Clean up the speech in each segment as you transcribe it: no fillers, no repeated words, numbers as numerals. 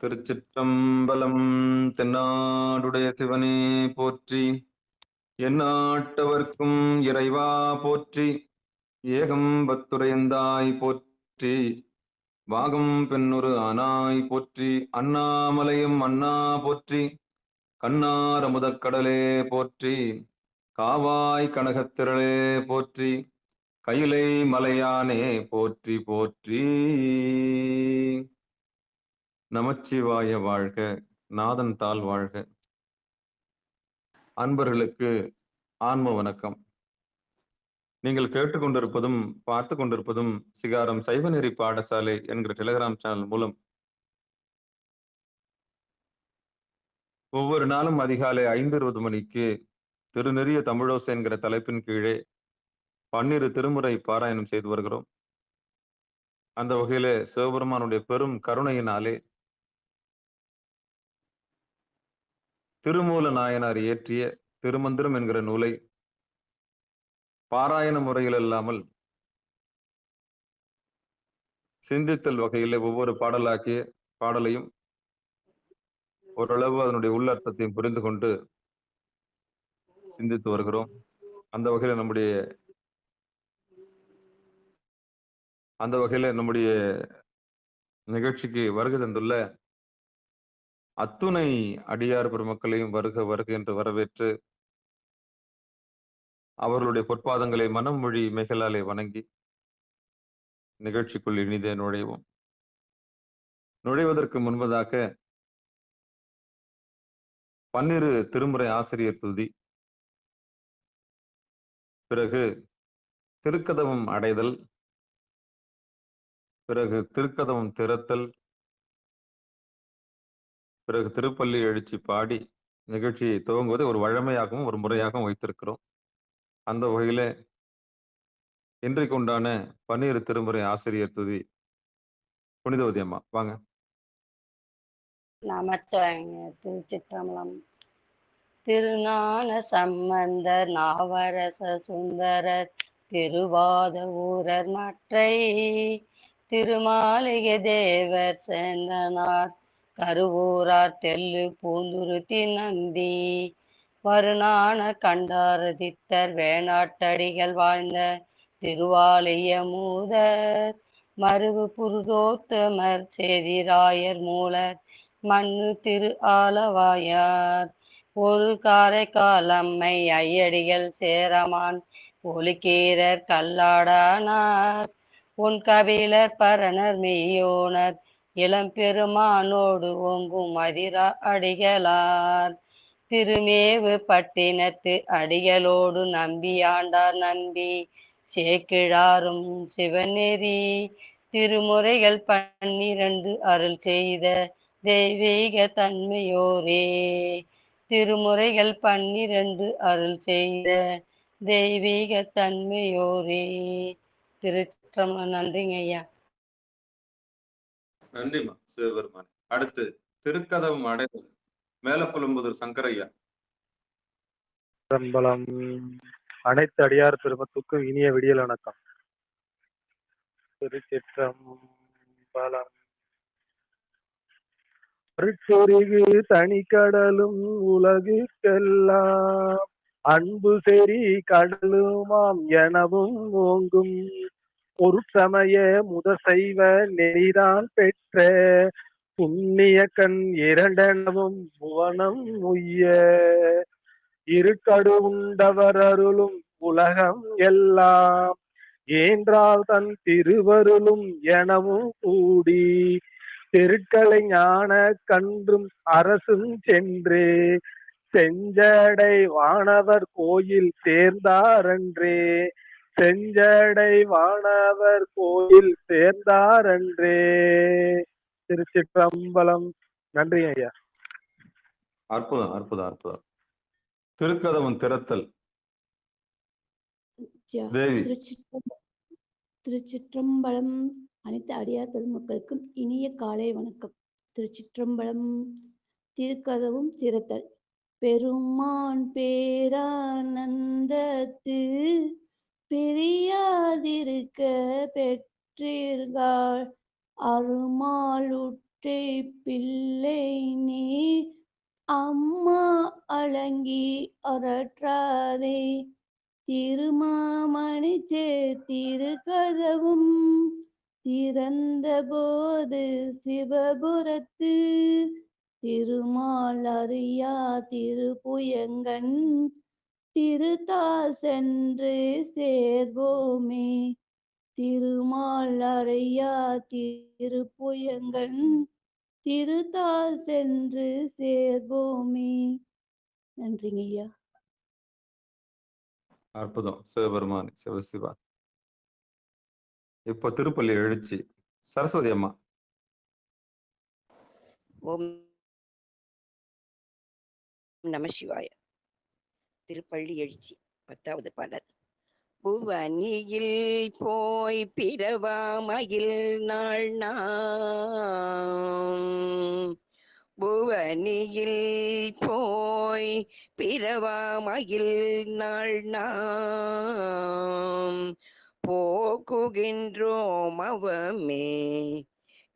திருச்சிற்றம்பலம். தென்னாடுடைய சிவனே போற்றி. எந்நாட்டவர்க்கும் இறைவா போற்றி. ஏகம்பத்துரையந்தாய் போற்றி. வாகம் பெண்ணுரு ஆனாய் போற்றி. அண்ணாமலையும் அண்ணா போற்றி. கண்ணார் அமுதக்கடலே போற்றி. காவாய் கனகத்திரளே போற்றி. கையிலை மலையானே போற்றி போற்றி. நமச்சிவாய வாழ்க. நாதன் தாள் வாழ்க. அன்பர்களுக்கு ஆன்ம வணக்கம். நீங்கள் கேட்டுக்கொண்டிருப்பதும் பார்த்து கொண்டிருப்பதும் சிகாரம் சைவநெறி பாடசாலை என்கிற டெலிகிராம் சேனல் மூலம் ஒவ்வொரு நாளும் அதிகாலை 5:20 மணிக்கு திருநெறிய தமிழோசை என்கிற தலைப்பின் கீழே 12 திருமுறை பாராயணம் செய்து வருகிறோம். அந்த வகையிலே சிவபெருமானுடைய பெரும் கருணையினாலே திருமூல நாயனார் இயற்றிய திருமந்திரம் என்கிற நூலை பாராயண முறையில் இல்லாமல் சிந்தித்தல் வகையிலே ஒவ்வொரு பாடலையும் ஓரளவு அதனுடைய உள்ளர்த்தத்தையும் புரிந்து கொண்டு சிந்தித்து வருகிறோம். அந்த வகையில நம்முடைய நிகழ்ச்சிக்கு வருகை தந்துள்ள அத்துணை அடியார் பெருமக்களையும் வருக வருக என்று வரவேற்று அவர்களுடைய பொற்பாதங்களை மனம் மொழி மெகளாலே வணங்கி நிகழ்ச்சிக்குள் இனிதே நுழைவோம். நுழைவதற்கு முன்பதாக 12 திருமுறை ஆசிரியர் துதி, பிறகு திருக்கதவம் அடைதல், பிறகு திருக்கதவம் திறத்தல், பிறகு திருப்பள்ளி எழுச்சி பாடி நிகழ்ச்சியை துவங்குவதை ஒரு வழமையாகவும் ஒரு முறையாகவும் வைத்திருக்கிறோம். அந்த வகையில இன்றைக்கு உண்டான 12 திருமுறை ஆசிரியர் துதி புனிதவதி அம்மா வாங்க. நமச்சிவாயங்க. திருச்சிற்றம்பலம். திருஞான சம்பந்தர் நாவரச சுந்தரர் திருவாத ஊரர் மற்றை திருமாளிகை தேவர் சேந்தனார் கருவூரார் தெல்லு பூந்துருத்தி நந்தி வருணான கண்டாரதித்தர் வேணாட்டடிகள் வாழ்ந்த திருவாலய மூதர் மருவு புருதோத்தமர் சேதிராயர் மூலர் மண்ணு திரு ஆலவாயார் ஒரு காரைக்கால் அம்மை ஐயடிகள் சேரமான் ஒலிக்கீரர் கல்லாடானார் உன் கபிலர் பரணர் மெய்யோனர் இளம்பெருமானோடு ஓங்கும் மதிரா அடிகளார் திருமேவு பட்டினத்து அடிகளோடு நம்பியாண்டார் நம்பி சேக்கிழாரும் சிவநெறி திருமுறைகள் 12 அருள் செய்த தெய்வீக தன்மையோரே. திருமுறைகள் 12 அருள் செய்த தெய்வீக தன்மையோரே. திருச்சிற்றம்பலம். நன்றிங்க ஐயா. நன்றிமா சிவபெருமான். அடுத்து திருக்கதவம் அடைதல் மேலப்புலம்புதூர் சங்கரையா. திருச்சிற்றம்பலம். அனைத்து அடியார் பெருமத்துக்கும் இனிய விடியல் வணக்கம். திருச்சிற்றம்பலம். அருட்சொரிகு தனிக்கடலும் உலகுக்கெல்லாம் அன்பு செறி கடலுமாம் எனவும் ஓங்கும் பொருட்சமய முதசைவ நெறிதான் பெற்ற புண்ணிய கண் இரண்டெனவும் புவனம் உய்ய இருக்கடு உண்டவர் அருளும் உலகம் எல்லாம் ஏன்றால் தன் திருவருளும் எனவும் கூடி தெருக்களை ஞான கன்றும் அரசும் சென்றே செஞ்சடை வானவர் கோயில் சேர்ந்தாரன்றே செஞ்சடை வானவர் கோயில் சேர்ந்தாரன்றே. திருச்சிற்றம்பலம். நன்றி ஐயா. அற்புதம் அற்புதம் அற்புதம். திருக்கதவம் திறத்தல் தேவி. திருச்சிற்றம்பலம். அனைத்து அடியார் பெருமக்களுக்கும் இனிய காலை வணக்கம். திருச்சிற்றம்பலம். திருக்கதவும் திறத்தல். பெருமான் பேரானந்தத்து பிரியாதிருக்க பெற்றீர்கள் அருமாளுட்பட ஒற்றை பிள்ளை நீ அம்மா அலங்கி அரற்றாதே திருமாமணிச்சே திருக்கதவும் திறந்த போது சிவபுரத்து திருமால் அறியா திருப்புயங்கன் திருத்தால் சென்று சேர்வோமே திருமால் அறியா திருப்புயங்கன் திருத்தால் சென்று சேர்வோமே. நன்றிங்க ஐயா. அற்புதம். சிவபெருமான் சிவசிவா. இப்போ திருப்பள்ளி எழுச்சி சரஸ்வதி அம்மா. ஓம் நமசிவாய. திருப்பள்ளி எழுச்சி 10வது பாடல். புவனியில் போய் பிறவாமையில் நாள் நாம் புவனியில் போய் பிறவாமையில் நாள் நாம் போக்குகின்றோம் அவமே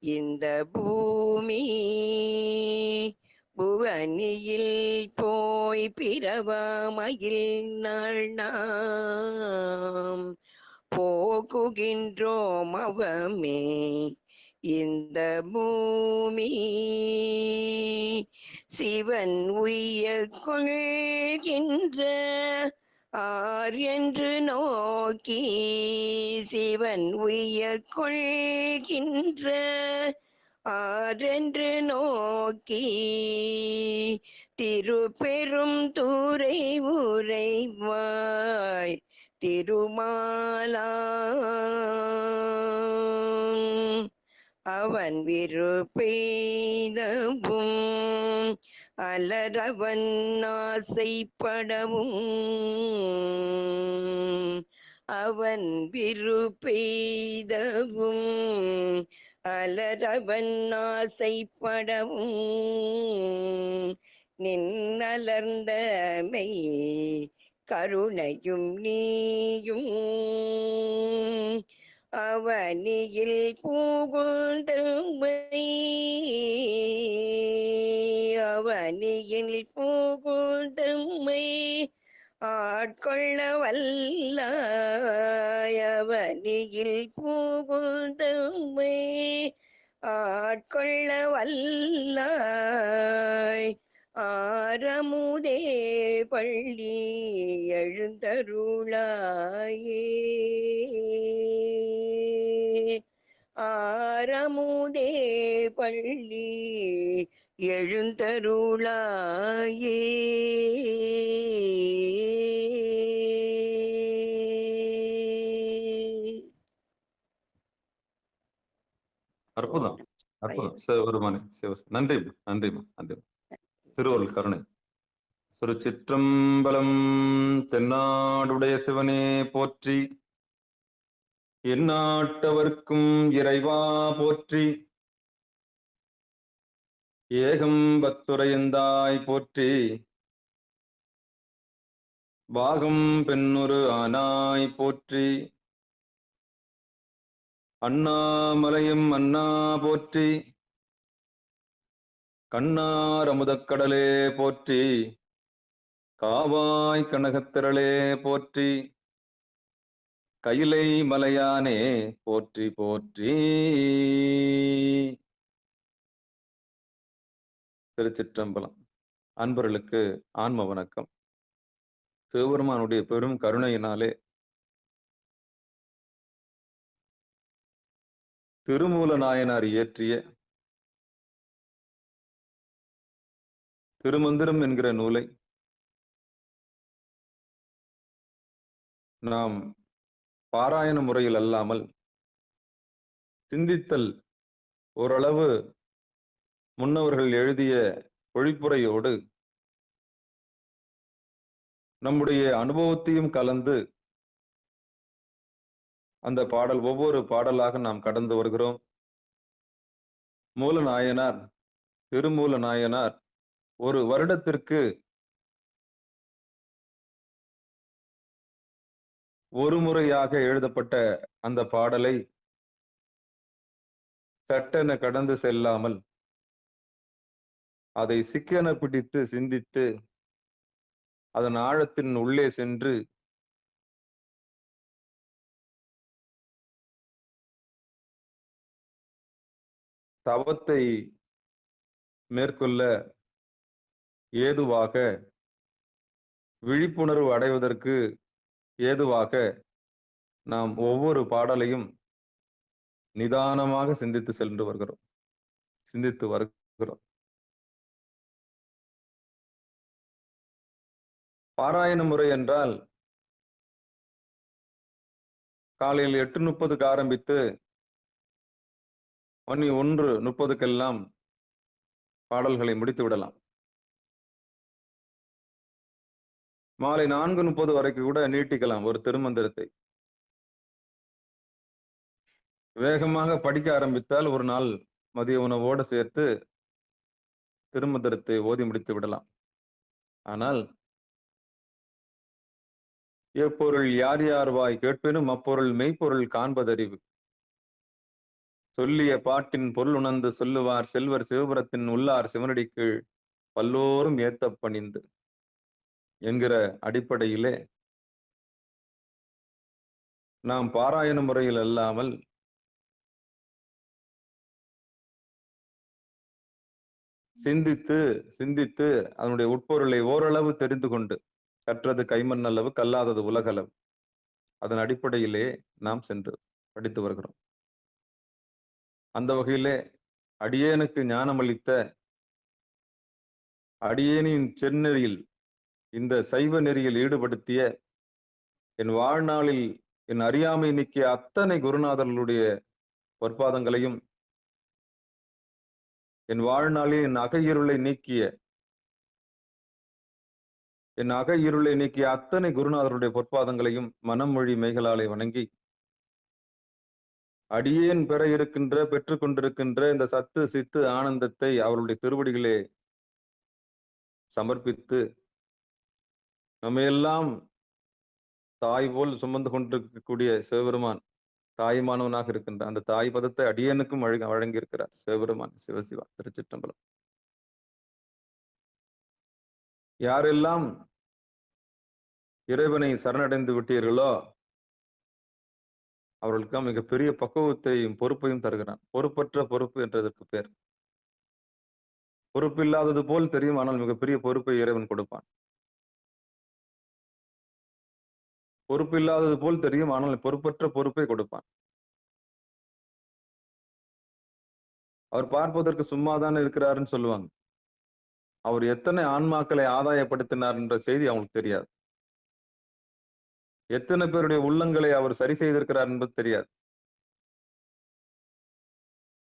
இந்த பூமி புவனியில் போய் பிறவாமையில் நாள் நாம் போக்குகின்றோம் அவமே இந்த பூமி சிவன் உய்ய கொள்கின்ற ஆர் என்று நோக்கி சிவன் உய்ய கொள்கின்ற ஆரென்று நோக்கி திருப்பெரும் தூரை உரைவாய் திருமாலா அவன் விருப்பெய்தவும் அலரவன் ஆசைப்படவும் அவன் விருப்பெய்தவும் அலரவன் ஆசைப்படவும் நின்னலர்ந்த மெய் கருணையும் நீயும் அவனியில் புகுந்தமை அவனியில் புகுந்தமை ஆட்கொள்ள வல்லாய் அவனியில் புகுந்தமை ஆட்கொள்ள வல்லாய் ஆரமுதே பள்ளி எழுந்தருளாயே ஆரமுதே பள்ளி எழுந்தருளாயே. அற்புதம் அற்புதம். சிவபெருமானே சிவ. நன்றிம்மா நன்றிம்மா நன்றிம்மா. திருவருள் கருணை. திருச்சிற்றம்பலம். தென்னாடுடைய சிவனே போற்றி, எந்நாட்டவர்க்கும் இறைவா போற்றி, ஏகம்பத்துரையந்தாய் போற்றி, பாகம் பெண்ணுரு ஆனாய் போற்றி, அண்ணாமலையும் அண்ணா போற்றி, கண்ணார் அமுதக்கடலே போற்றி, காவாய் கனகத்திரளே போற்றி, கைலை மலையானே போற்றி போற்றி. திருச்சிற்றம்பலம். அன்பர்களுக்கு ஆன்ம வணக்கம். சிவபெருமானுடைய பெரும் கருணையினாலே திருமூல நாயனார் இயற்றிய திருமந்திரம் என்கிற நூலை நாம் பாராயண முறையில் அல்லாமல் சிந்தித்தல் ஓரளவு முன்னவர்கள் எழுதிய பொழிப்புரையோடு நம்முடைய அனுபவத்தையும் கலந்து அந்த பாடல் ஒவ்வொரு பாடலாக நாம் கடந்து வருகிறோம். மூல நாயனார், திருமூல நாயனார் ஒரு வருடத்திற்கு ஒரு முறையாக எழுதப்பட்ட அந்த பாடலை சட்டென கடந்து செல்லாமல் அதை சிக்கென பிடித்து சிந்தித்து அதன் ஆழத்தின் உள்ளே சென்று தவத்தை மேற்கொள்ள ஏதுவாக, விழிப்புணர்வு அடைவதற்கு ஏதுவாக நாம் ஒவ்வொரு பாடலையும் நிதானமாக சிந்தித்து வருகிறோம். பாராயண முறை என்றால் காலையில் 8:30க்கு ஆரம்பித்து மணி 1:30க்கெல்லாம் பாடல்களை முடித்து விடலாம். மாலை 4:30 வரைக்கும் கூட நீட்டிக்கலாம் ஒரு திருமந்திரத்தை. வேகமாக படிக்க ஆரம்பித்தால் ஒரு நாள் மதிய உணவோடு சேர்த்து திருமந்திரத்தை ஓதி முடித்து விடலாம். ஆனால் எப்பொருள் யார் யார் வாய் கேட்பினும் அப்பொருள் மெய்ப்பொருள் காண்பதறிவு. சொல்லிய பாட்டின் பொருள் உணர்ந்து சொல்லுவார் செல்வர் சிவபுரத்தின் உள்ளார் சிவனடி கீழ் பல்லோரும் ஏத்த பணிந்து என்கிற அடிப்படையிலே நாம் பாராயண முறையில் அல்லாமல் சிந்தித்து அதனுடைய உட்பொருளை ஓரளவு தெரிந்து கொண்டு, கற்றது கைமண் அளவு கல்லாதது உலகளவு, அதன் அடிப்படையிலே நாம் சென்று படித்து வருகிறோம். அந்த வகையிலே அடியேனுக்கு ஞானமளித்த அடியேனின் செந்நெறியில், இந்த சைவ நெறியில் ஈடுபடுத்திய, என் வாழ்நாளில் என் அறியாமை நீக்கிய அத்தனை குருநாதர்களுடைய பொற்பாதங்களையும், என் வாழ்நாளில் என் அக இருளை நீக்கிய அத்தனை குருநாதருடைய பொற்பாதங்களையும் மனம் மொழி மெய்களாலே வணங்கி, அடியேன் பெற்றுக் கொண்டிருக்கின்ற இந்த சத்து சித்து ஆனந்தத்தை அவருடைய திருவடிகளே சமர்ப்பித்து, நம்மையெல்லாம் தாய் போல் சுமந்து கொண்டிருக்கக்கூடிய சிவபெருமான் தாய்மானவனாக இருக்கின்ற அந்த தாய் பதத்தை அடியேனுக்கும் வழங்கியிருக்கிறார் சிவபெருமான். சிவசிவா திருச்சிற்றம்பலம். யாரெல்லாம் இறைவனை சரணடைந்து விட்டீர்களோ அவர்களுக்கு மிகப்பெரிய பக்குவத்தையும் பொறுப்பையும் தருகிறான். பொறுப்பற்ற பொறுப்பு என்றதற்கு பேர். பொறுப்பில்லாதது போல் தெரியும், ஆனால் மிகப்பெரிய பொறுப்பை இறைவன் கொடுப்பான். பொறுப்பில்லாதது போல் தெரியும், ஆனால் பொறுப்பற்ற பொறுப்பை கொடுப்பான். அவர் பார்ப்பதற்கு சும்மாதான் இருக்கிறாருன்னு சொல்லுவாங்க. அவர் எத்தனை ஆன்மாக்களை ஆதாயப்படுத்தினார் என்ற செய்தி அவங்களுக்கு தெரியாது. எத்தனை பேருடைய உள்ளங்களை அவர் சரி செய்திருக்கிறார் என்பது தெரியாது.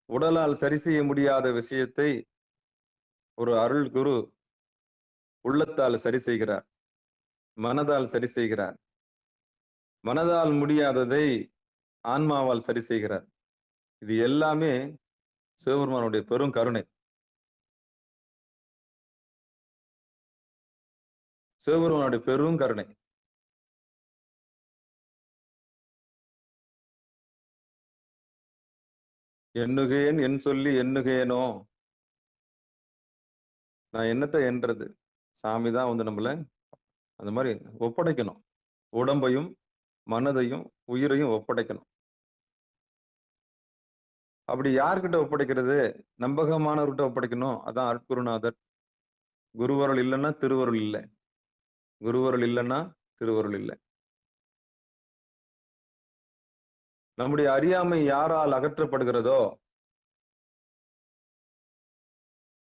உடலால் சரி செய்ய முடியாத விஷயத்தை ஒரு அருள் குரு உள்ளத்தால் சரி செய்கிறார், மனதால் சரி செய்கிறார். மனதால் முடியாததை ஆன்மாவால் சரி செய்கிறார். இது எல்லாமே சிவபெருமானுடைய பெரும் கருணை. சிவபெருமானுடைய பெரும் கருணை. எண்ணுகேன் என் சொல்லி எண்ணுகேனோ, நான் என்னத்தை என்றது? சாமி தான் நம்மள அந்த மாதிரி ஒப்படைக்கணும். உடம்பையும் மனதையும் உயிரையும் ஒப்படைக்கணும். அப்படி யார்கிட்ட ஒப்படைக்கிறது? நம்பகமானவர்கிட்ட ஒப்படைக்கணும். அதான் அருட்குருநாதர். குருவருள் இல்லைன்னா திருவருள் இல்லை, குருவருள் இல்லைன்னா திருவருள் இல்லை. நம்முடைய அறியாமை யாரால் அகற்றப்படுகிறதோ,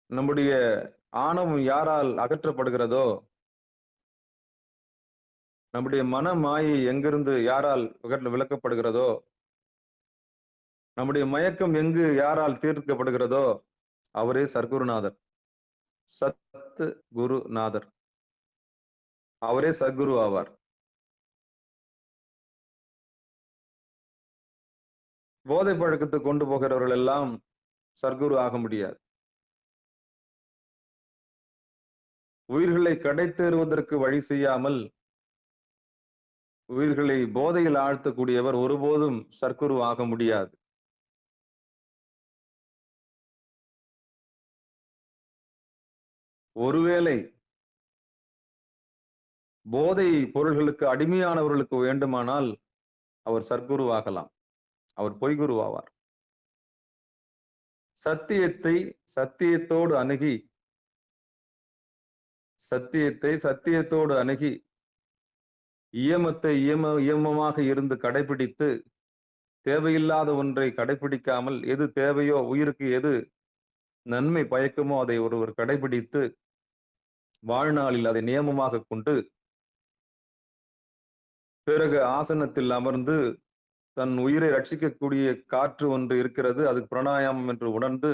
நம்முடைய ஆணவம் யாரால் அகற்றப்படுகிறதோ, நம்முடைய மன மாயை எங்கிருந்து யாரால் விளக்கப்படுகிறதோ, நம்முடைய மயக்கம் எங்கு யாரால் தீர்க்கப்படுகிறதோ அவரே சர்க்குருநாதர், சத்து குருநாதர். அவரே சத்குரு ஆவார். போதை பழக்கத்தை கொண்டு போகிறவர்கள் எல்லாம் சர்க்குரு ஆக முடியாது. உயிர்களை கடைத்தேறுவதற்கு வழி செய்யாமல் உயிர்களை போதையில் ஆழ்த்தக்கூடியவர் ஒருபோதும் சர்க்குரு ஆக முடியாது. ஒருவேளை போதை பொருள்களுக்கு அடிமையானவர்களுக்கு வேண்டுமானால் அவர் சத்குருவாகலாம், அவர் பொய்குருவாவார். சத்தியத்தை சத்தியத்தோடு அணுகி சத்தியத்தோடு அணுகி இயமத்தை இயமமாக இருந்து கடைபிடித்து தேவையில்லாத ஒன்றை கடைபிடிக்காமல் எது தேவையோ, உயிருக்கு எது நன்மை பயக்குமோ அதை ஒருவர் கடைபிடித்து வாழ்நாளில் அதை நியமமாக கொண்டு பிறகு ஆசனத்தில் அமர்ந்து தன் உயிரை ரட்சிக்கக்கூடிய காற்று ஒன்று இருக்கிறது, அது பிராணாயாமம் என்று உணர்ந்து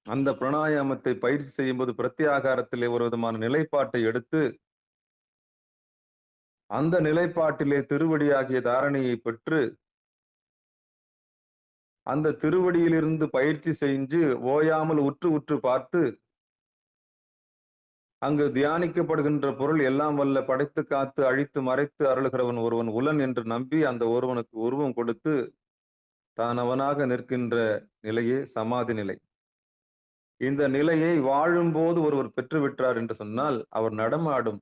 அந்த பிராணாயாமத்தை பயிற்சி செய்யும்போது பிரத்யாகாரத்திலே ஒரு விதமான நிலைப்பாட்டை எடுத்து அந்த நிலைப்பாட்டிலே திருவடியாகிய தாரணையை பெற்று அந்த திருவடியிலிருந்து பயிற்சி செஞ்சு ஓயாமல் உற்று உற்று பார்த்து அங்கு தியானிக்கப்படுகின்ற பொருள் எல்லாம் வல்ல படைத்து காத்து அழித்து மறைத்து அருளுகிறவன் ஒருவன் உலன் என்று நம்பி அந்த ஒருவனுக்கு உருவம் கொடுத்து தான் அவனாக நிற்கின்ற நிலையே சமாதி நிலை. இந்த நிலையை வாழும்போது ஒருவர் பெற்றுவிட்டார் என்று சொன்னால் அவர் நடமாடும்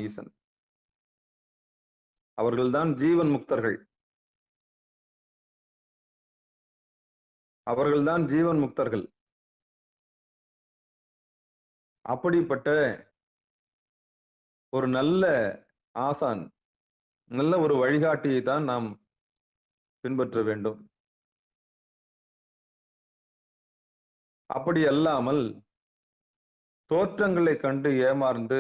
ஈசன். அவர்கள்தான் ஜீவன் முக்தர்கள். அவர்கள்தான் ஜீவன் முக்தர்கள். அப்படிப்பட்ட ஒரு நல்ல ஆசான், நல்ல ஒரு வழிகாட்டியை தான் நாம் பின்பற்ற வேண்டும். அப்படி அல்லாமல் தோற்றங்களை கண்டு ஏமாந்து,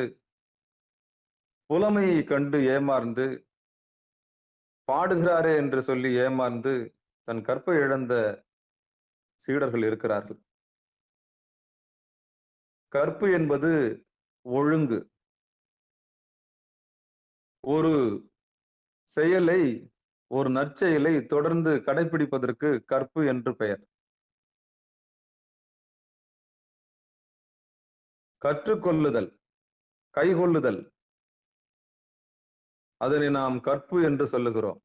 புலமையை கண்டு ஏமாந்து, பாடுகிறாரே என்று சொல்லி ஏமாந்து தன் கற்பை இழந்த சீடர்கள் இருக்கிறார்கள். கற்பு என்பது ஒழுங்கு. ஒரு செயலை, ஒரு நற்செயலை தொடர்ந்து கடைபிடிப்பதற்கு கற்பு என்று பெயர். கற்றுக்கொள்ளுதல், கைகொள்ளுதல், அதனை நாம் கற்பு என்று சொல்லுகிறோம்.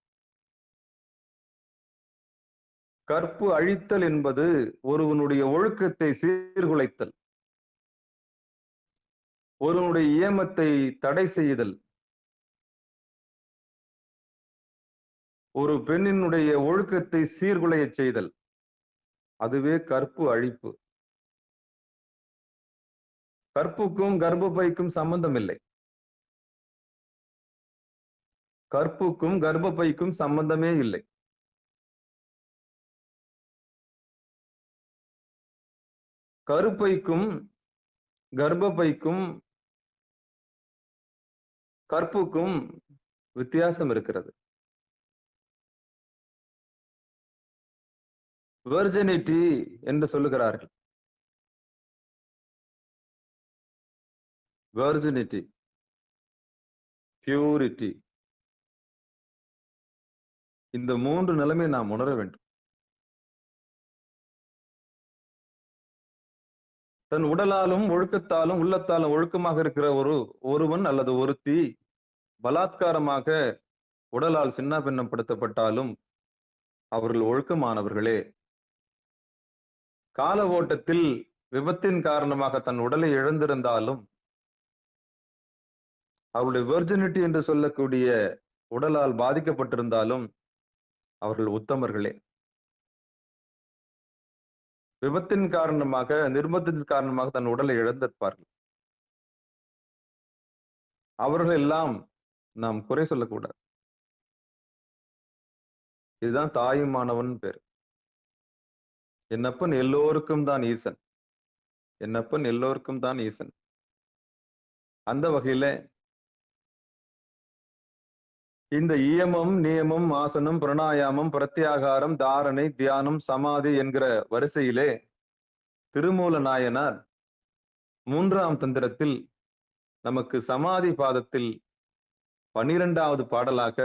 கற்பு அழித்தல் என்பது ஒருவனுடைய ஒழுக்கத்தை சீர்குலைத்தல், ஒருவனுடைய இயமத்தை தடை செய்தல், ஒரு பெண்ணினுடைய ஒழுக்கத்தை சீர்குலைய செய்தல், அதுவே கற்பு அழிப்பு. கற்புக்கும் கர்ப்பப்பைக்கும் சம்பந்தம் இல்லை. கற்புக்கும் கர்ப்பப்பைக்கும் சம்பந்தமே இல்லை. கருப்பைக்கும் கர்ப்பப்பைக்கும் கற்புக்கும் வித்தியாசம் இருக்கிறது. வெர்ஜினிட்டி என்று சொல்லுகிறார்கள். வெர்ஜினிட்டி, பியூரிட்டி, இந்த மூன்று நிலைமை நாம் உணர வேண்டும். தன் உடலாலும் ஒழுக்கத்தாலும் உள்ளத்தாலும் ஒழுக்கமாக இருக்கிற ஒருவன் அல்லது ஒருத்தி பலாத்காரமாக உடலால் சின்ன பின்னப்படுத்தப்பட்டாலும் அவர்கள் ஒழுக்கமானவர்களே. கால ஓட்டத்தில் விபத்தின் காரணமாக தன் உடலை இழந்திருந்தாலும் அவருடைய வெர்ஜினிட்டி என்று சொல்லக்கூடிய உடலால் பாதிக்கப்பட்டிருந்தாலும் அவர்கள் உத்தமர்களே. விபத்தின் காரணமாக, நிர்பந்தத்தின் காரணமாக தன் உடலை இழந்திருப்பார்கள். அவர்கள் எல்லாம் நாம் குறை சொல்லக்கூடாது. இதுதான் தாயுமானவன் பேர். என்னப்பன் எல்லோருக்கும் தான் ஈசன். என்னப்பன் எல்லோருக்கும் தான் ஈசன். அந்த வகையில இந்த இயமம், நியமம், ஆசனம், பிராணாயாமம், பிரத்யாகாரம், தாரணை, தியானம், சமாதி என்கிற வரிசையிலே திருமூல நாயனார் 3ஆம் தந்திரத்தில் நமக்கு சமாதி பாதத்தில் 12வது பாடலாக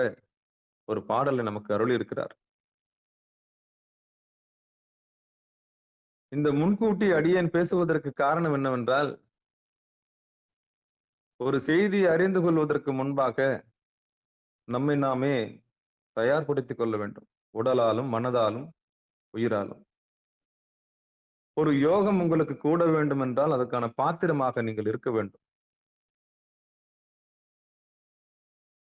ஒரு பாடலை நமக்கு அருளி இருக்கிறார். இந்த முன்கூட்டி அடியேன் பேசுவதற்கு காரணம் என்னவென்றால், ஒரு செய்தியை அறிந்து கொள்வதற்கு முன்பாக நம்மை நாமே தயார்படுத்திக் கொள்ள வேண்டும், உடலாலும் மனதாலும் உயிராலும். ஒரு யோகம் உங்களுக்கு கூட வேண்டும் என்றால் அதற்கான பாத்திரமாக நீங்கள் இருக்க வேண்டும்.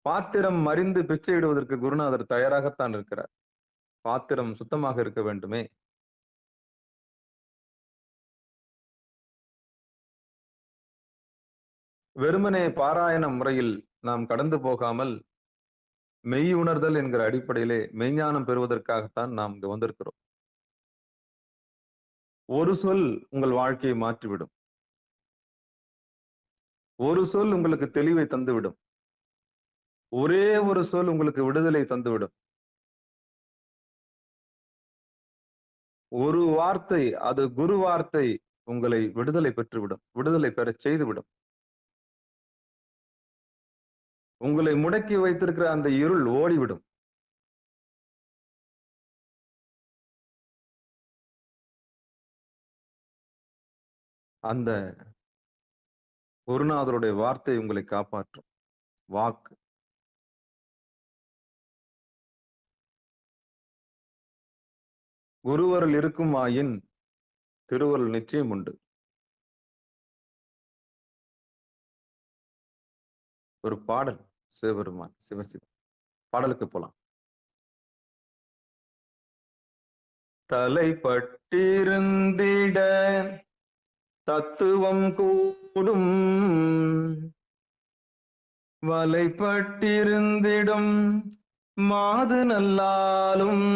பாத்திரம் மறிந்து பிச்சையிடுவதற்கு குருநாதர் தயாராகத்தான் இருக்கிறார். பாத்திரம் சுத்தமாக இருக்க வேண்டுமே. வெறுமனே பாராயண முறையில் நாம் கடந்து போகாமல் மெய் உணர்தல் என்கிற அடிப்படையிலே மெய்ஞானம் பெறுவதற்காகத்தான் நாம் இங்கு வந்திருக்கிறோம். ஒரு சொல் உங்கள் வாழ்க்கையை மாற்றிவிடும். ஒரு சொல் உங்களுக்கு தெளிவை தந்துவிடும். ஒரே ஒரு சொல் உங்களுக்கு விடுதலை தந்துவிடும். ஒரு வார்த்தை, அது குரு வார்த்தை, உங்களை விடுதலை பெற்றுவிடும். விடுதலை பெறச் செய்துவிடும். உங்களை முடக்கி வைத்திருக்கிற அந்த இருள் ஓடிவிடும். அந்த குருநாதருடைய வார்த்தை உங்களை காப்பாற்றும். வாக்கு. குருவருள் இருக்குமாயின் திருவருள் நிச்சயம் உண்டு. ஒரு பாடல் சிவபெருமான் சிவசிவம். பாடலுக்கு போலாம். தலைப்பட்டிருந்திட தத்துவம் கூடும், வலைப்பட்டிருந்திடும் மாது நல்லாலும்,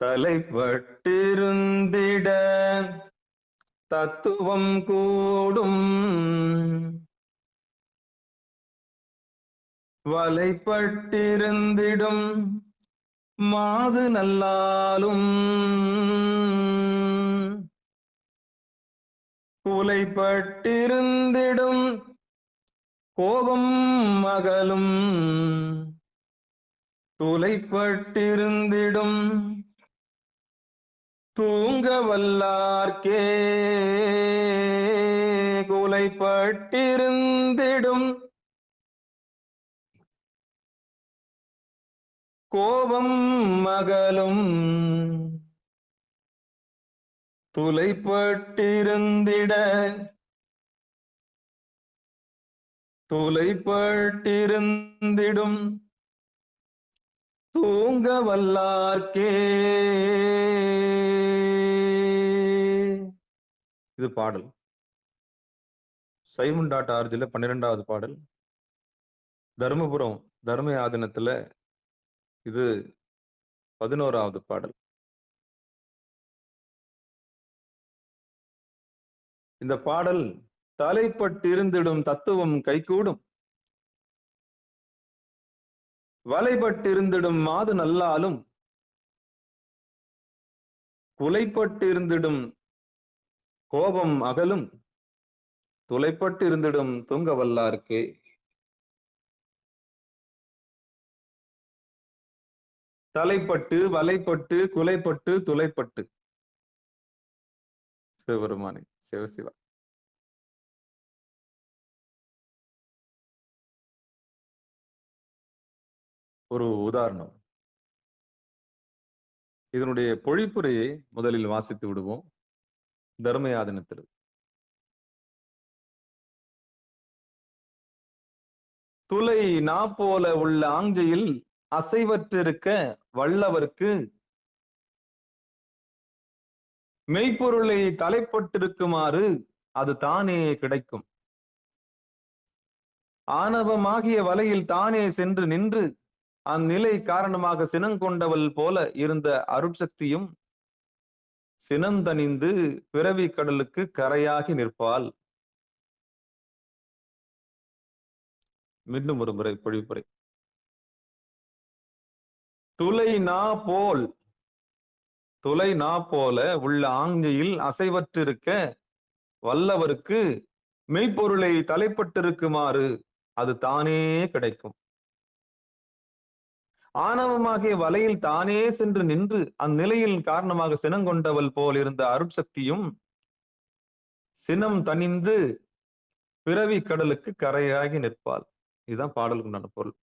தலைப்பட்டிருந்திட தத்துவம் கூடும், வலைப்பட்டிருந்திடும் மாது நல்லாலும், குலைப்பட்டிருந்திடும் கோபம் மகளும், துளைப்பட்டிருந்திடும் தூங்க வல்லார்க்கே, குலைப்பட்டிருந்திடும் கோபம் மகளும், துளைப்பட்டிருந்திடும் தூங்க வல்லார்க்கே. இது பாடல். simon.org 12வது பாடல். தர்மபுரம் தர்ம ஆதீனத்துல இது 11வது பாடல். இந்த பாடல் தலைப்பட்டிருந்திடும் தத்துவம் கைகூடும், வலைப்பட்டிருந்திடும் மாது நல்லாலும், குலைப்பட்டிருந்திடும் கோபம் அகலும், துளைப்பட்டிருந்திடும் தூங்க வல்லார்க்கே. தலைப்பட்டு, வலைப்பட்டு, குலைப்பட்டு, துளைப்பட்டு. சிவபெருமானே சிவசிவா. ஒரு உதாரணம். இதனுடைய பொழிப்புரையை முதலில் வாசித்து விடுவோம். தர்மயாதனத்தில் துளை நா போல உள்ள ஆங்கையில் அசைவற்றிருக்க வல்லவர்க்கு மெய்ப்பொருளை தலைப்பட்டிருக்குமாறு அது தானே கிடைக்கும். ஆணவமாகிய வலையில் தானே சென்று நின்று அந்நிலை காரணமாக சினங்கொண்டவள் போல இருந்த அருட்சக்தியும் சினந்தணிந்து பிறவி கடலுக்கு கரையாகி நிற்பாள். மீண்டும் ஒரு முறை பொழிப்புரை. துளை நா போல உள்ள ஆங்கையில் அசைவற்றிருக்க வல்லவருக்கு மெய்ப்பொருளை தலைப்பட்டிருக்குமாறு அது தானே கிடைக்கும். ஆணவமாகிய வலையில் தானே சென்று நின்று அந்நிலையில் காரணமாக சினங்கொண்டவள் போல் இருந்த அருட்சக்தியும் சினம் தணிந்து பிறவி கடலுக்கு கரையாகி நிற்பாள். இதுதான் பாடலுக்கு உண்டான பொருள்.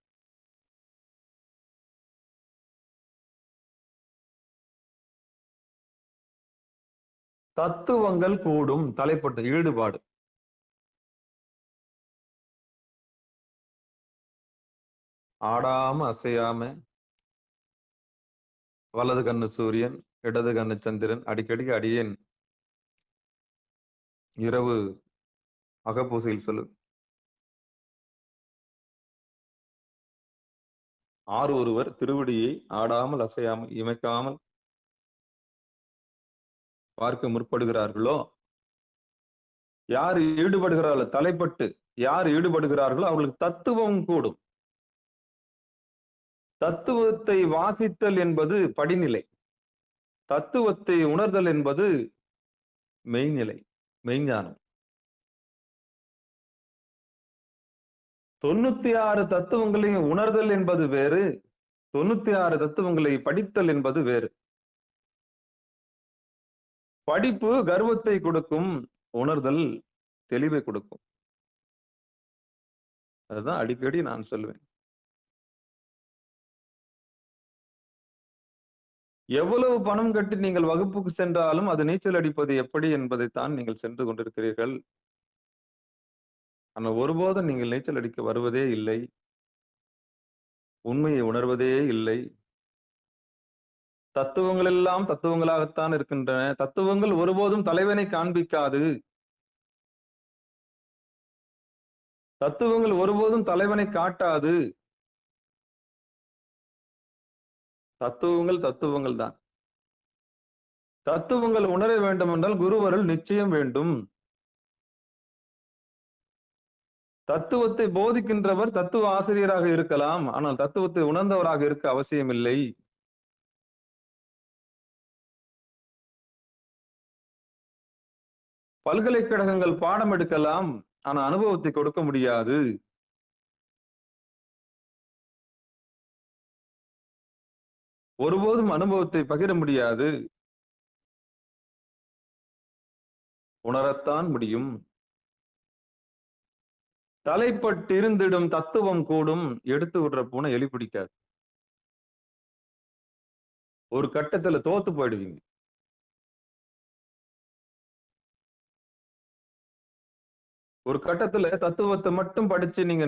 தத்துவங்கள் கூடும். தலைப்பட்ட ஈடுபாடு. ஆடாம அசையாம வலது கண்ணு சூரியன், இடது கண்ணு சந்திரன். அடிக்கடி அடியேன் இரவு அகப்பூசையில் சொல்லு. ஆறு ஒருவர் திருவடியை ஆடாமல் அசையாமல் இமைக்காமல் பார்க்க முற்படுகிறார்களோ, யார் ஈடுபடுகிறார்களோ, தலைப்பட்டு யார் ஈடுபடுகிறார்களோ அவர்களுக்கு தத்துவம் கூடும். தத்துவத்தை வாசித்தல் என்பது படிநிலை. தத்துவத்தை உணர்தல் என்பது மெய்நிலை, மெய்ஞானம். 96 தத்துவங்களை உணர்தல் என்பது வேறு, 96 தத்துவங்களை படித்தல் என்பது வேறு. படிப்பு கர்வத்தை கொடுக்கும், உணர்தல் தெளிவை கொடுக்கும். அதுதான் அடிக்கடி நான் சொல்லுவேன். எவ்வளவு பணம் கட்டி நீங்கள் வகுப்புக்கு சென்றாலும் அது நீச்சல் அடிப்பது எப்படி என்பதைத்தான் நீங்கள் சென்று கொண்டிருக்கிறீர்கள். ஆனால் ஒருபோதும் நீங்கள் நீச்சல் அடிக்க வருவதே இல்லை, உண்மையை உணர்வதே இல்லை. தத்துவங்கள் எல்லாம் தத்துவங்களாகத்தான் இருக்கின்றன. தத்துவங்கள் ஒருபோதும் தலைவனை காண்பிக்காது. தத்துவங்கள் ஒருபோதும் தலைவனை காட்டாது. தத்துவங்கள் தான். தத்துவங்கள் உணர வேண்டும் என்றால் குருவருள் நிச்சயம் வேண்டும். தத்துவத்தை போதிக்கின்றவர் தத்துவ ஆசிரியராக இருக்கலாம், ஆனால் தத்துவத்தை உணர்ந்தவராக இருக்க அவசியமில்லை. பல்கலைக்கழகங்கள் பாடம் எடுக்கலாம், ஆனா அனுபவத்தை கொடுக்க முடியாது. ஒருபோதும் அனுபவத்தை பகிர முடியாது. உணரத்தான் முடியும். தலைப்பட்டிருந்திடும் தத்துவம் கூடும். எடுத்து விடுற பூனை எலி பிடிக்காது. ஒரு கட்டத்துல தோத்து போயிடுவீங்க. ஒரு கட்டத்துல தத்துவத்தை மட்டும் படிச்சு நீங்க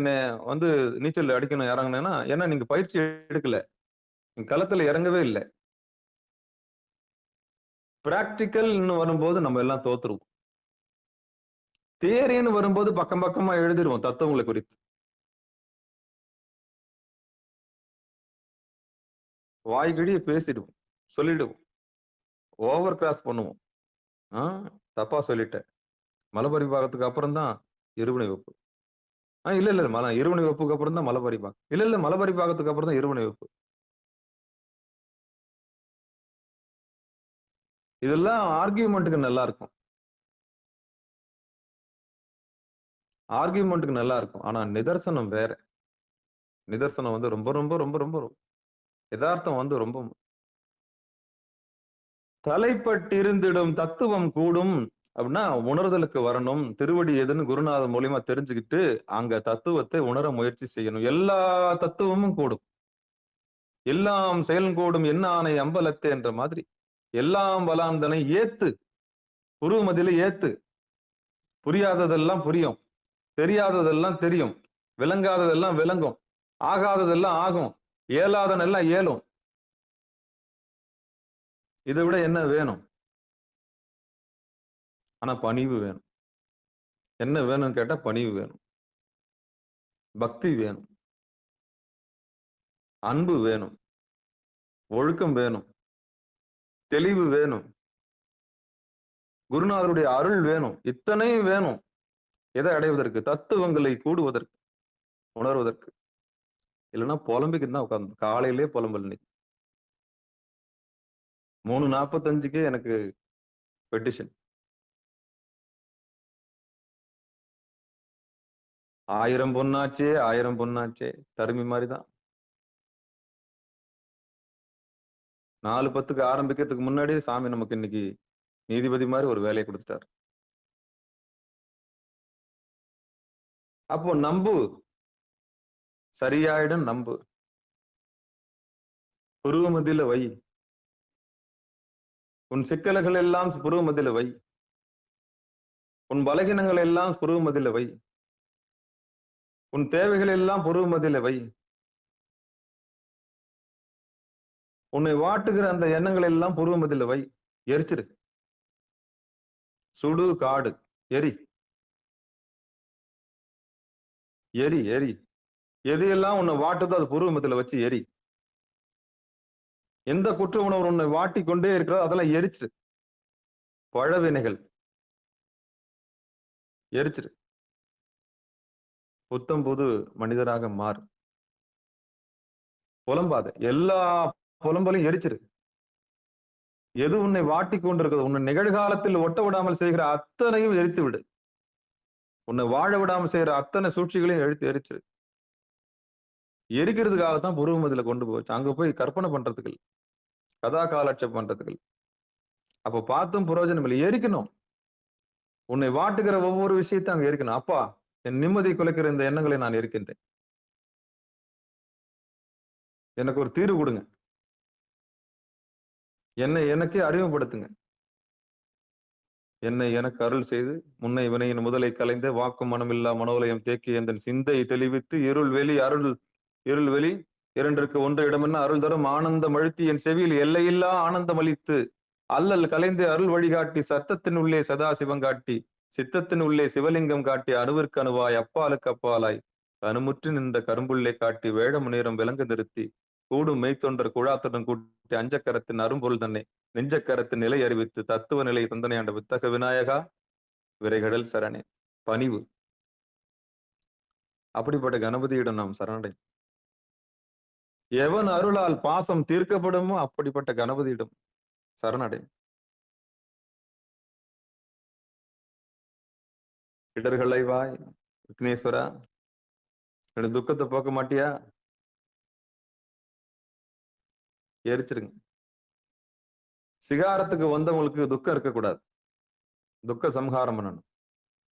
வந்து நீச்சல் அடிக்கணும் இறங்கினா, ஏன்னா நீங்க பயிற்சி எடுக்கல, களத்துல இறங்கவே இல்லை. பிராக்டிக்கல் வரும்போது நம்ம எல்லாம் தோத்துருவோம். தியரின்னு வரும்போது பக்கம் பக்கமா எழுதிருவோம் தத்துவங்களை குறித்து. வாய்கிழிய பேசிடுவோம், சொல்லிடுவோம், ஓவர் கிராஸ் பண்ணுவோம். தப்பா சொல்லிட்டேன். மலபரிபாகத்துக்கு அப்புறம் தான் இருவினை வெப்பு. இல்ல இருவினை வெப்புக்கு அப்புறம் தான் மலபரிபாகம். இல்ல மலபரிபாகத்துக்கு அப்புறம் தான் இருவினை வெப்பு. இதெல்லாம் ஆர்கியூமெண்ட்டுக்கு நல்லா இருக்கும். ஆர்கியூமெண்ட்டுக்கு நல்லா இருக்கும். ஆனா நிதர்சனம் வேற. நிதர்சனம் வந்து ரொம்ப ரொம்ப ரொம்ப ரொம்ப யதார்த்தம் வந்து ரொம்ப. தலைப்பட்டிருந்திடும் தத்துவம் கூடும் அப்படின்னா உணர்தலுக்கு வரணும். திருவடி எதுன்னு குருநாதர் மூலியமா தெரிஞ்சுக்கிட்டு அங்க தத்துவத்தை உணர முயற்சி செய்யணும். எல்லா தத்துவமும் கூடும். எல்லாம் செயல் கூடும் என்ன ஆணை அம்பலத்தை என்ற மாதிரி எல்லாம் வலாந்தனை ஏத்து, புருவமதியில ஏத்து. புரியாததெல்லாம் புரியும், தெரியாததெல்லாம் தெரியும், விளங்காததெல்லாம் விளங்கும், ஆகாததெல்லாம் ஆகும், இயலாதனெல்லாம் இயலும். இதை விட என்ன வேணும்? ஆனா பணிவு வேணும். என்ன வேணும்னு கேட்டா பணிவு வேணும், பக்தி வேணும், அன்பு வேணும், ஒழுக்கம் வேணும், தெளிவு வேணும், குருநாதருடைய அருள் வேணும். இத்தனையும் வேணும். எதை அடைவதற்கு? தத்துவங்களை கூடுவதற்கு, உணர்வதற்கு. இல்லைன்னா புலம்பிக்கிட்டு தான் உட்காந்து காலையிலே புலம்பல். 3:45 எனக்கு பெட்டிஷன். 1000 பொண்ணாச்சே 1000 பொண்ணாச்சே தருமி மாதிரிதான். 4:10 ஆரம்பிக்கிறதுக்கு முன்னாடி சாமி நமக்கு இன்னைக்கு நீதிபதி மாதிரி ஒரு வேலையை கொடுத்துட்டார். அப்போ நம்பு, சரியாயிடும். நம்பு, புருவமதியில வை, உன் சிக்கல்கள் எல்லாம் புருவ மத்தியில வை. உன் பலகீனங்கள் எல்லாம் புருவ மத்தியில வை. உன் தேவைகள் எல்லாம் புருவ மத்தியில வை. உன்னை வாட்டுகிற அந்த எண்ணங்கள் எல்லாம் புருவ மத்தியில வை. எரிச்சிரு. சுடு காடு எரி எரி எரி. எது எல்லாம் உன்னை வாட்டுதோ அது புருவ மத்தியில வச்சு எரி. எந்த குற்ற உணர்வு உன்னை வாட்டி கொண்டே இருக்கிறதோ அதெல்லாம் எரிச்சிரு. பழவினைகள் எரிச்சிரு. புத்தம் புது மனிதராக மாறு. புலம்பாத. எல்லா புலம்பலையும் எரிச்சிரு. எது உன்னை வாட்டி கொண்டிருக்கிறது, உன்னை நிகழ்காலத்தில் ஒட்ட விடாமல் செய்கிற அத்தனையும் எரித்து விடு. உன்னை வாழ விடாமல் செய்கிற அத்தனை சூழ்ச்சிகளையும் எரிச்சிரு. எரிக்கிறதுக்காகத்தான் புருவ மத்தியில கொண்டு போச்சு. அங்க போய் கற்பனை பண்றதுக்கு இல்லை, கதா காலட்சேபம் பண்றதுக்கு இல்லை. அப்ப பார்த்தும் பிரயோஜனம் இல்லை. எரிக்கணும். உன்னை வாட்டுகிற ஒவ்வொரு விஷயத்தையும் அங்க எரிக்கணும். அப்பா, என் நிம்மதி குலைக்கிற இந்த எண்ணங்களை நான் இருக்கின்றேன், எனக்கு ஒரு தீர்வு கொடுங்க, என்னை எனக்கே அறிமுகப்படுத்துங்க, என்னை எனக்கு அருள் செய்து முன்னை வினையின் முதலை கலைந்த வாக்கும் மனமில்லா மனோலயம் தேக்கி எந்தன் சிந்தை தெளிவித்து இருள் வெளி இரண்டிற்கு ஒன்று இடமென்ன அருள் தரும் ஆனந்தம் அழுத்தி என் செவியில் எல்லையில்லா ஆனந்தம் அளித்து அல்லல் கலைந்து அருள் வழிகாட்டி சத்தத்தின் உள்ளே சதாசிவம் காட்டி சித்தத்தின் உள்ளே சிவலிங்கம் காட்டி அணுவிற்கு அணுவாய் அப்பாலுக்கு அப்பாலாய் கணுமுற்றி நின்ற கரும்புள்ளே காட்டி வேழம் நேரம் விலங்கு நிறுத்தி கூடும் மெய்த்தொண்டர் குழாத்துடன் கூட்டி அஞ்சக்கரத்தின் அரும்பொருள் தன்னை நெஞ்சக்கரத்தின் நிலை அறிவித்து தத்துவ நிலை தந்தனையாண்ட வித்தக விநாயகா விரைகடல் சரணே. பணிவு. அப்படிப்பட்ட கணபதியிடம் நாம் சரணடை. எவன் அருளால் பாசம் தீர்க்கப்படுமோ அப்படிப்பட்ட கணபதியிடம் சரணடை. இடர்களை வாய் விக்னேஸ்வரா, என்னோட துக்கத்தை போக்க மாட்டியா? எரிச்சிருங்க. சிகாரத்துக்கு வந்தவங்களுக்கு துக்கம் இருக்கக்கூடாது. துக்க சம்ஹாரம் பண்ணணும்.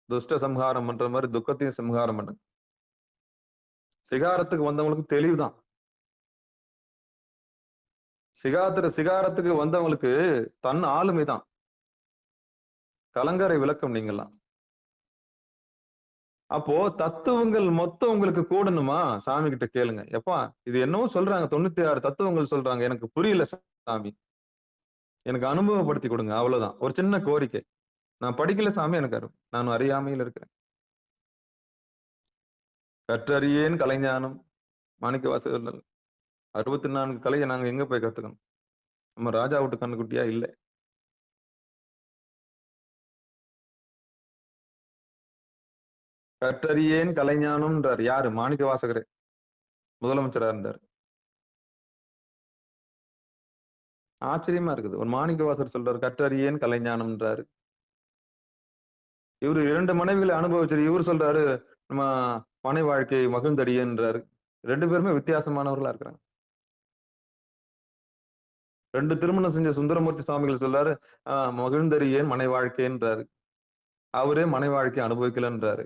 துஷ்ட சம்ஹாரம் பண்ற மாதிரி துக்கத்தையும் சம்ஹாரம் பண்ணுங்க. சிகாரத்துக்கு வந்தவங்களுக்கு தெளிவுதான். சிகாரத்துக்கு வந்தவங்களுக்கு தன் ஆளுமைதான். கலங்கரை விளக்கம் நீங்களாம். அப்போ தத்துவங்கள் மொத்தம் உங்களுக்கு கூடணுமா? சாமி கிட்ட கேளுங்க. எப்பா, இது என்னவோ சொல்றாங்க, 96 தத்துவங்கள் சொல்றாங்க, எனக்கு புரியல சாமி, எனக்கு அனுபவப்படுத்தி கொடுங்க. அவ்வளவுதான். ஒரு சின்ன கோரிக்கை. நான் படிக்கல சாமி, எனக்கு நான் அறியாமையில் இருக்கிறேன். கற்றறியேன் கலைஞானம். மாணிக்க வாசகர் 64 கலையை நாங்க எங்க போய் கத்துக்கணும்? நம்ம ராஜா விட்டு கண்ணுக்குட்டியா? இல்லை. கற்றறியேன் கலைஞானம்ன்றார். யாரு? மாணிக்க வாசகரே முதலமைச்சரா இருந்தார். ஆச்சரியமா இருக்குது. ஒரு மாணிக்க வாசகர் சொல்றாரு கற்றறியேன் கலைஞானம்ன்றாரு. இவரு 2 மனைவிகளை அனுபவிச்சாரு. இவர் சொல்றாரு நம்ம மனை வாழ்க்கை மகிழ்ந்தடியன்றாரு. 2 பேருமே வித்தியாசமானவர்களா இருக்கிறாங்க. 2 திருமணம் செஞ்ச சுந்தரமூர்த்தி சுவாமிகள் சொல்றாரு மகிழ்ந்தறியேன் மனை வாழ்க்கைன்றாரு. அவரே மனை வாழ்க்கை அனுபவிக்கலன்றாரு.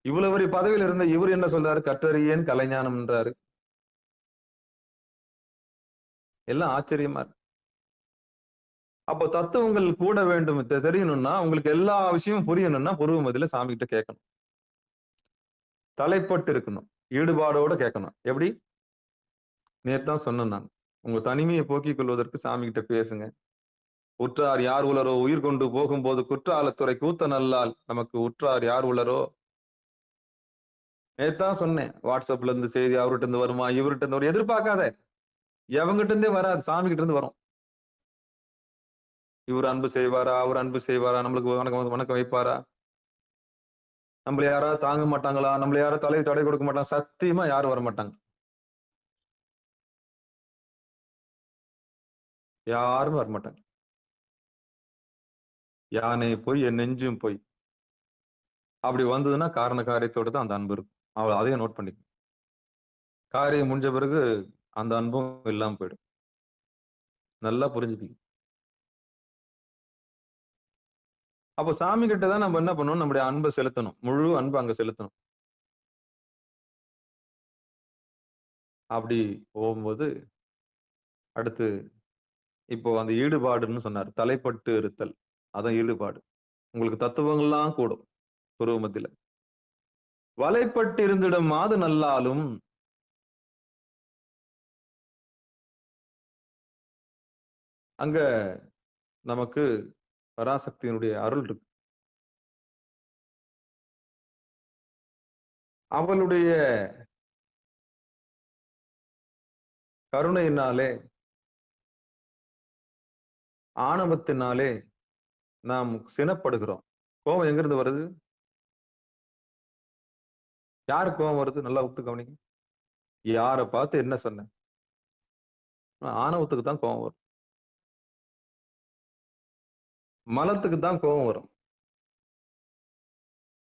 இவ்வளவு வரை பதவியில் இருந்த இவர் என்ன சொல்றாரு? கற்றறியேன் கலைஞானம்ன்றாரு. எல்லாம் ஆச்சரியமா இருக்கு. அப்போ தத்துவங்கள் கூட வேண்டும் தெரியணும்னா, உங்களுக்கு எல்லா விஷயமும் புரியணும்னா புருவ மத்தியில சாமி கிட்ட கேட்கணும். தலைப்பட்டு இருக்கணும். ஈடுபாடோட கேட்கணும். எப்படி? நேத்தான் சொன்னேன் நான். உங்க தனிமையை போக்கிக் கொள்வதற்கு சாமி கிட்ட பேசுங்க. உற்றார் யார் உளரோ உயிர் கொண்டு போகும்போது குற்றாலத்துறை கூத்த நல்லால் நமக்கு உற்றார் யார் உளரோ. நேத்தான் சொன்னேன். வாட்ஸ்அப்ல இருந்து செய்தி அவர்கிட்ட இருந்து வருமா, இவர்கிட்ட இருந்து வரும். எதிர்பார்க்காத. எவங்கிட்ட இருந்தே வராது, சாமி கிட்ட இருந்து வரும். இவர் அன்பு செய்வாரா, அவர் அன்பு செய்வாரா, நம்மளுக்கு வணக்கம் வைப்பாரா, நம்மள யாராவது தாங்க மாட்டாங்களா, நம்மள யாராவது தலையை தடை கொடுக்க மாட்டாங்க? சத்தியமா யாரும் வர மாட்டாங்க. யாரும் வரமாட்டாங்க. யானை போய் என் நெஞ்சும் போய் அப்படி வந்ததுன்னா காரண காரியத்தோட தான் அந்த அன்பு இருக்கும். அதையும் நோட் பண்ணிக்க. காரியம் முடிஞ்ச பிறகு அந்த அன்பும் இல்லாம போயிடும். நல்லா புரிஞ்சுப்பீங்க. அப்போ சாமி கிட்ட தான் நம்ம என்ன பண்ணணும்? நம்முடைய அன்பை செலுத்தணும். முழு அன்பு அங்க செலுத்தணும். அப்படி போகும்போது அடுத்து இப்போ அந்த ஈடுபாடுன்னு சொன்னார். தலைப்பட்டு இருத்தல். அதான் ஈடுபாடு. உங்களுக்கு தத்துவங்கள்லாம் கூடும் துருவ மத்தியில. வலைப்பட்டு இருந்திடும் மாது நல்லாலும் அங்க நமக்கு பராசக்தியினுடைய அருள் இருக்கு. அவளுடைய கருணையினாலே, ஆணவத்தினாலே நாம் சினப்படுகிறோம். கோபம் எங்கிருந்து வருது? யாருக்கு கோபம் வருது? நல்லா உத்து கவனிங்க. யார பார்த்து என்ன சொன்னேன்? ஆணவத்துக்கு தான் கோபம் வரும். மலத்துக்கு தான் கோபம் வரும்.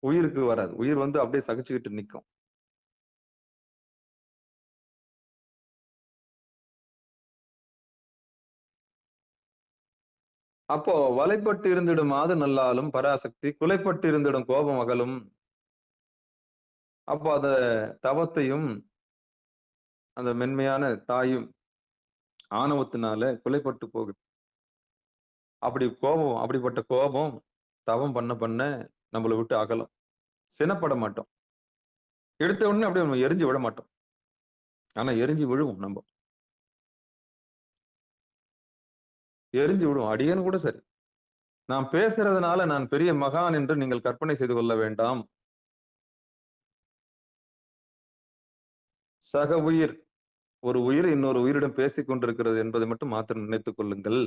உயிருக்கு வராது. உயிர் வந்து அப்படியே சகிச்சுக்கிட்டு நிக்கும். அப்போ வலைப்பட்டு இருந்திடும் மாது நல்லாலும் பராசக்தி குலைப்பட்டு இருந்திடும் கோபம் அகலும். அப்போ அந்த தவத்தையும் அந்த மென்மையான தாயும் ஆணவத்தினால குலைப்பட்டு போகுது. அப்படிப்பட்ட கோபம் தவம் பண்ண பண்ண நம்மளை விட்டு அகலும். சினப்பட மாட்டோம். எடுத்த உடனே அப்படியே நம்ம எரிஞ்சு விட மாட்டோம். ஆனா எரிஞ்சு விழுவோம். நம்ம எரிஞ்சு விடுவோம். அடியேன்னு கூட சரி. நான் பேசுறதுனால நான் பெரிய மகான் என்று நீங்கள் கற்பனை செய்து கொள்ள வேண்டாம். சக உயிர், ஒரு உயிர் இன்னொரு உயிரிடம் பேசிக் கொண்டிருக்கிறது என்பதை மட்டும் மாத்திரம் நினைத்துக் கொள்ளுங்கள்.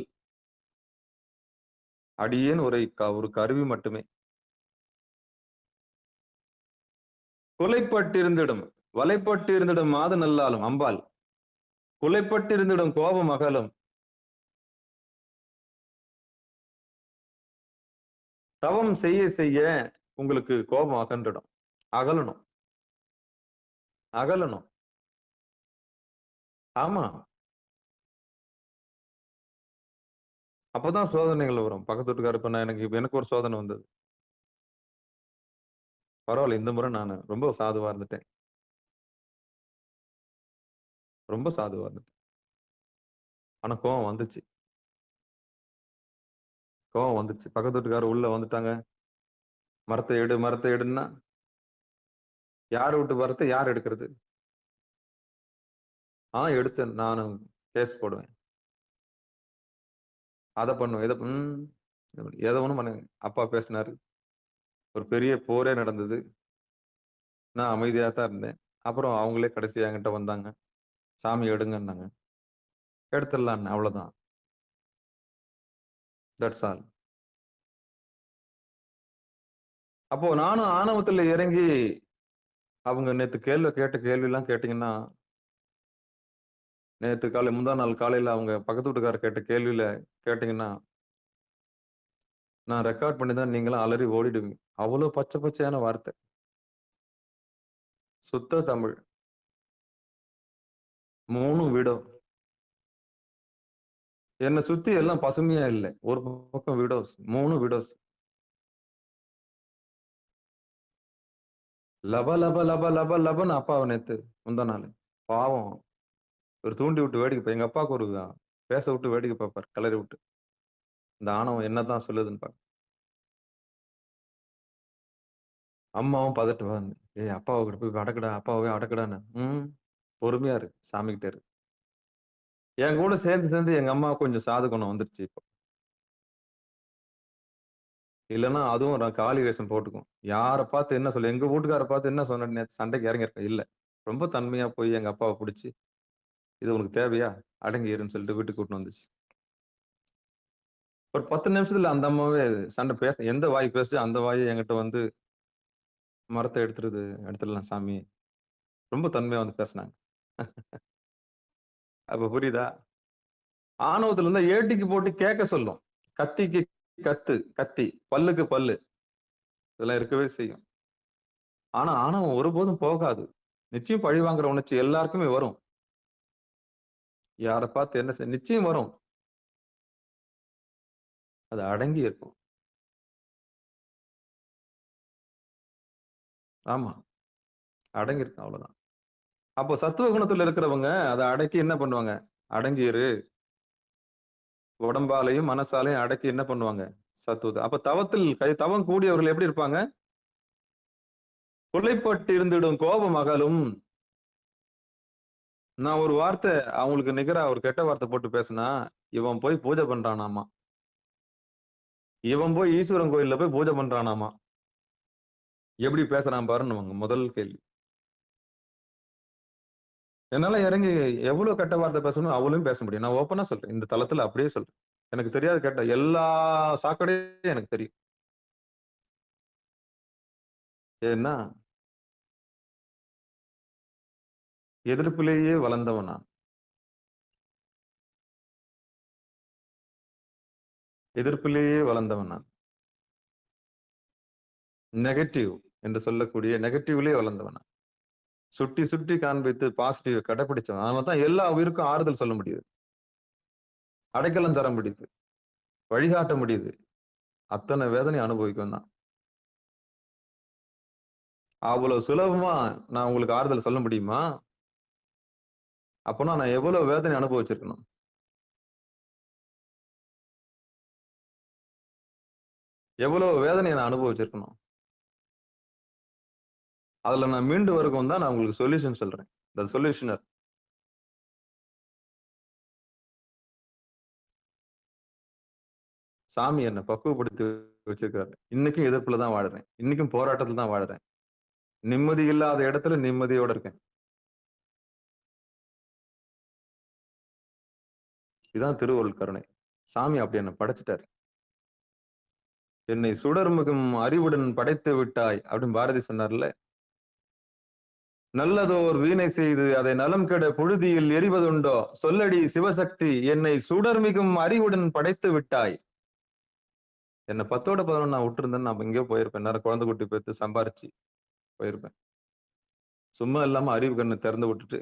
அடியேன் ஒரு கருவி மட்டுமே. குலைப்பட்டிருந்திடும் வலைப்பட்டிருந்திடும் மாது நல்லாலும் அம்பாள் குலைப்பட்டிருந்திடும் கோபம் அகலும். தவம் செய்ய செய்ய உங்களுக்கு கோபம் அகன்றிடும். அகலணும். அகலணும். ஆமா. அப்பதான் சோதனைகள் வரும். பக்கத்து வீட்டுக்காரர் இப்ப எனக்கு ஒரு சோதனை வந்தது. பரவாயில்ல, இந்த முறை நான் ரொம்ப சாதுவா இருந்துட்டேன். ரொம்ப சாதுவா இருந்துட்டேன். ஆனா கோவம் வந்துச்சு. கோவம் வந்துச்சு. பக்கத்து வீட்டுக்காரர் உள்ள வந்துட்டாங்க. மரத்தை எடுன்னா யார் வீட்டு மரத்தை யார் எடுக்கிறது? எடுத்து நானும் கேஸ் போடுவேன். அதை பண்ணுவேன். எதை ஒண்ணும் பண்ணுங்க. அப்பா பேசினாரு. ஒரு பெரிய போரே நடந்தது. நான் அமைதியா தான் இருந்தேன். அப்புறம் அவங்களே கடைசி என்கிட்ட வந்தாங்க. சாமி எடுங்கன்னாங்க. எடுத்துடலான்னு. அவ்வளவுதான். That's all. அப்போ நானும் ஆணவத்துல இறங்கி அவங்க நேத்து கேட்ட கேள்வி எல்லாம் கேட்டீங்கன்னா, நேத்து முந்தா நாள் காலையில அவங்க பக்கத்து வீட்டுக்காரர் கேட்ட கேள்வியில கேட்டீங்கன்னா, நான் ரெக்கார்ட் பண்ணி தான் நீங்களும் அலறி ஓடிடுவீங்க. அவ்வளவு பச்சை பச்சையான வார்த்தை. சுத்த தமிழ். 3 விடோ. என்னை சுத்தி எல்லாம் பசுமையா இல்லை. ஒரு பக்கம் விடோஸ். 3 விடோஸ். லப லப லப லப லபன்னு அப்பாவை நேத்து முந்தா நாள் பாவம் ஒரு தூண்டி விட்டு வேடிக்கை. எங்க அப்பாவுக்கு ஒரு பேச விட்டு வேடிக்கை பார்ப்பார். கிளறி விட்டு இந்த ஆணவம் என்னதான் சொல்லுதுன்னு பாக்க. அம்மாவும் பதட்டுவாங்க. அப்பாவை கிட்ட போய் அடக்கடா, அப்பாவே அடக்கடான்னு. பொறுமையா இரு, சாமிக்கிட்டே இரு. என் கூட சேர்ந்து எங்க அம்மா கொஞ்சம் சாது குணம் வந்துருச்சு இப்போ. இல்லைன்னா அதுவும் நான் காலி வேஷம் போட்டுக்கும். யாரை பார்த்து என்ன சொல்ல, எங்க வீட்டுக்காரை பார்த்து என்ன சொன்ன சண்டைக்கு இறங்கியிருக்கேன். இல்ல, ரொம்ப தன்மையா போய் எங்க அப்பாவை பிடிச்சி, இது உனக்கு தேவையா, அடங்கி இருன்னு சொல்லிட்டு வீட்டுக்கு கூட்டிட்டு வந்துச்சு. ஒரு 10 நிமிஷத்துல அந்த அம்மாவே சண்டை எந்த வாய் பேசுச்சு அந்த வாயை என்கிட்ட வந்து மரத்தை எடுத்துடலாம் சாமி, ரொம்ப தன்மையா வந்து பேசினாங்க. அப்ப புரியுதா? ஆணவத்துல இருந்தா ஏட்டிக்கு போட்டு கேட்க சொல்லும். கத்திக்கு கத்தி, பல்லுக்கு பல்லு, இதெல்லாம் இருக்கவே செய்யும். ஆனா ஆணவம் ஒருபோதும் போகாது. நிச்சயம் பழி வாங்குற உணர்ச்சி எல்லாருக்குமே வரும். யாரை பார்த்து என்ன நிச்சயம் வரும். அது அடங்கி இருக்கும். ஆமா, அடங்கி இருக்கும். அவ்வளவுதான். அப்போ சத்துவ குணத்துல இருக்கிறவங்க அதை அடக்கி என்ன பண்ணுவாங்க? அடங்கிரு, உடம்பாலையும் மனசாலையும் அடக்கி என்ன பண்ணுவாங்க? சத்துவத்தை. அப்ப தவம் கூடியவர்கள் எப்படி இருப்பாங்க? கொலைப்பட்டு இருந்திடும் கோபம் அகலும். நான் ஒரு வார்த்தை அவங்களுக்கு நிகரா ஒரு கெட்ட வார்த்தை போட்டு பேசினா, இவன் போய் பூஜை பண்றானாமா. இவன் போய் ஈஸ்வரன் கோயில்ல போய் பூஜை பண்றானாமா. எப்படி பேசுறான் பாருன்னு முதல் கேள்வி. என்னால இறங்கி எவ்வளவு கெட்ட வார்த்தை பேசணும் அவ்வளவும் பேச முடியும். நான் ஓப்பனா சொல்றேன். இந்த தளத்துல அப்படியே சொல்றேன். எனக்கு தெரியாத கெட்ட எல்லா சாக்கடையும் எனக்கு தெரியும். ஏன்னா எதிர்ப்பிலேயே வளர்ந்தவன் நான். எதிர்ப்பிலேயே வளர்ந்தவன் நான். நெகட்டிவ் என்று சொல்லக்கூடிய நெகட்டிவ்லயே வளர்ந்தவன் நான். சுட்டி சுட்டி காண்பித்து பாசிட்டிவ் கடைபிடிச்சவன். அதனாலதான் எல்லா உயிருக்கும் ஆறுதல் சொல்ல முடியுது, அடைக்கலம் தர முடியுது, வழிகாட்ட முடியுது. அத்தனை வேதனை அனுபவிக்கும் தான். அவ்வளவு சுலபமா நான் உங்களுக்கு ஆறுதல் சொல்ல முடியுமா? அப்பனா நான் எவ்வளவு வேதனை அனுபவிச்சிருக்கணும். எவ்வளவு வேதனையை நான் அனுபவிச்சிருக்கணும். அதுல நான் மீண்டு வரைக்கும் தான் நான் உங்களுக்கு சொல்யூஷன் சொல்றேன். த சொல்யூஷனர். சாமி என்னை பக்குவப்படுத்தி வச்சிருக்காரு. இன்னைக்கும் எதிர்ப்புல தான் வாழுறேன். இன்னைக்கும் போராட்டத்துல தான் வாழுறேன். நிம்மதி இல்லாத இடத்துல நிம்மதியோட இருக்கேன். இதுதான் திருவருள் கருணை. சாமி அப்படி என்னை படைச்சிட்டாரு. என்னை சுடர்முகம் அறிவுடன் படைத்து விட்டாய் அப்படின்னு பாரதி சொன்னார்ல. நல்லதோர் வீணை செய்து அதை நலம் கெட புழுதியில் எரிவதுண்டோ சொல்லடி சிவசக்தி என்னை சுடர்மிகும் அறிவுடன் படைத்து விட்டாய். என்னை 10ஓட 11 நான் விட்டுருந்தேன்னு நான் எங்கேயோ போயிருப்பேன். நேரம் குழந்தை குட்டி பேத்து சம்பாரிச்சு போயிருப்பேன். சும்மா இல்லாம அறிவு கண்ணை திறந்து விட்டுட்டு.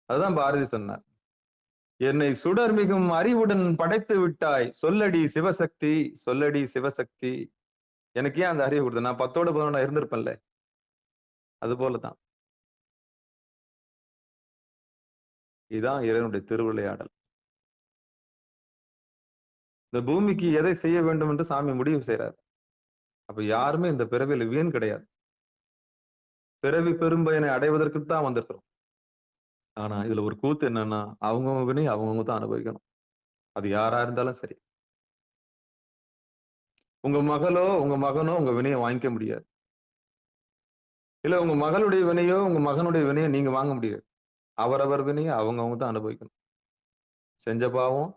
அதுதான் பாரதி சொன்னார். என்னை சுடர்மிகும் அறிவுடன் படைத்து விட்டாய் சொல்லடி சிவசக்தி, சொல்லடி சிவசக்தி. எனக்கு ஏன் அந்த அறிவு கொடுத்த? நான் 10ஓட 11 இருந்திருப்பேன்ல. அது போலதான். இதுதான் இறைவனுடைய திருவிளையாடல். இந்த பூமிக்கு எதை செய்ய வேண்டும் என்று சாமி முடிவு செய்யறாரு. அப்ப யாருமே இந்த பிறவியில வீண் கிடையாது. பிறவி பெரும்பயனை அடைவதற்கு தான் வந்திருக்கிறோம். ஆனா இதுல ஒரு கூத்து என்னன்னா, அவங்கவுங்க வினை அவங்கவுங்க தான் அனுபவிக்கணும். அது யாரா இருந்தாலும் சரி. உங்க மகளோ உங்க மகனோ உங்க வினையை வாங்கிக்க முடியாது. இல்ல உங்க மகளுடைய வினையோ உங்க மகனுடைய வினையோ நீங்க வாங்க முடியாது. அவரவர் வினையை அவங்கவுங்க தான் அனுபவிக்கணும். செஞ்ச பாவம்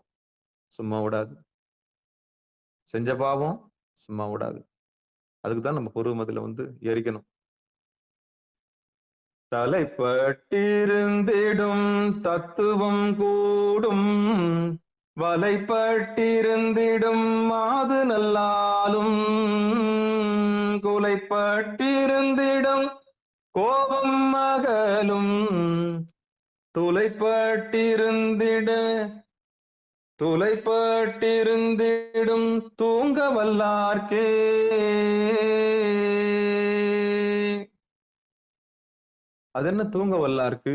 சும்மா விடாது. செஞ்ச பாவம் சும்மா விடாது. அதுக்குதான் நம்ம பூர்வமதியில எரிக்கணும். தலைப்பட்டிருந்திடும் தத்துவம் கூடும் வலைப்பட்டிருந்திடும் மாது நல்லாலும் குலைப்பட்டிருந்திடும் கோபம் மகளும் துளைப்பட்டிருந்திடும் தூங்க வல்லார்க்கே. அது என்ன தூங்க வல்லாருக்கு?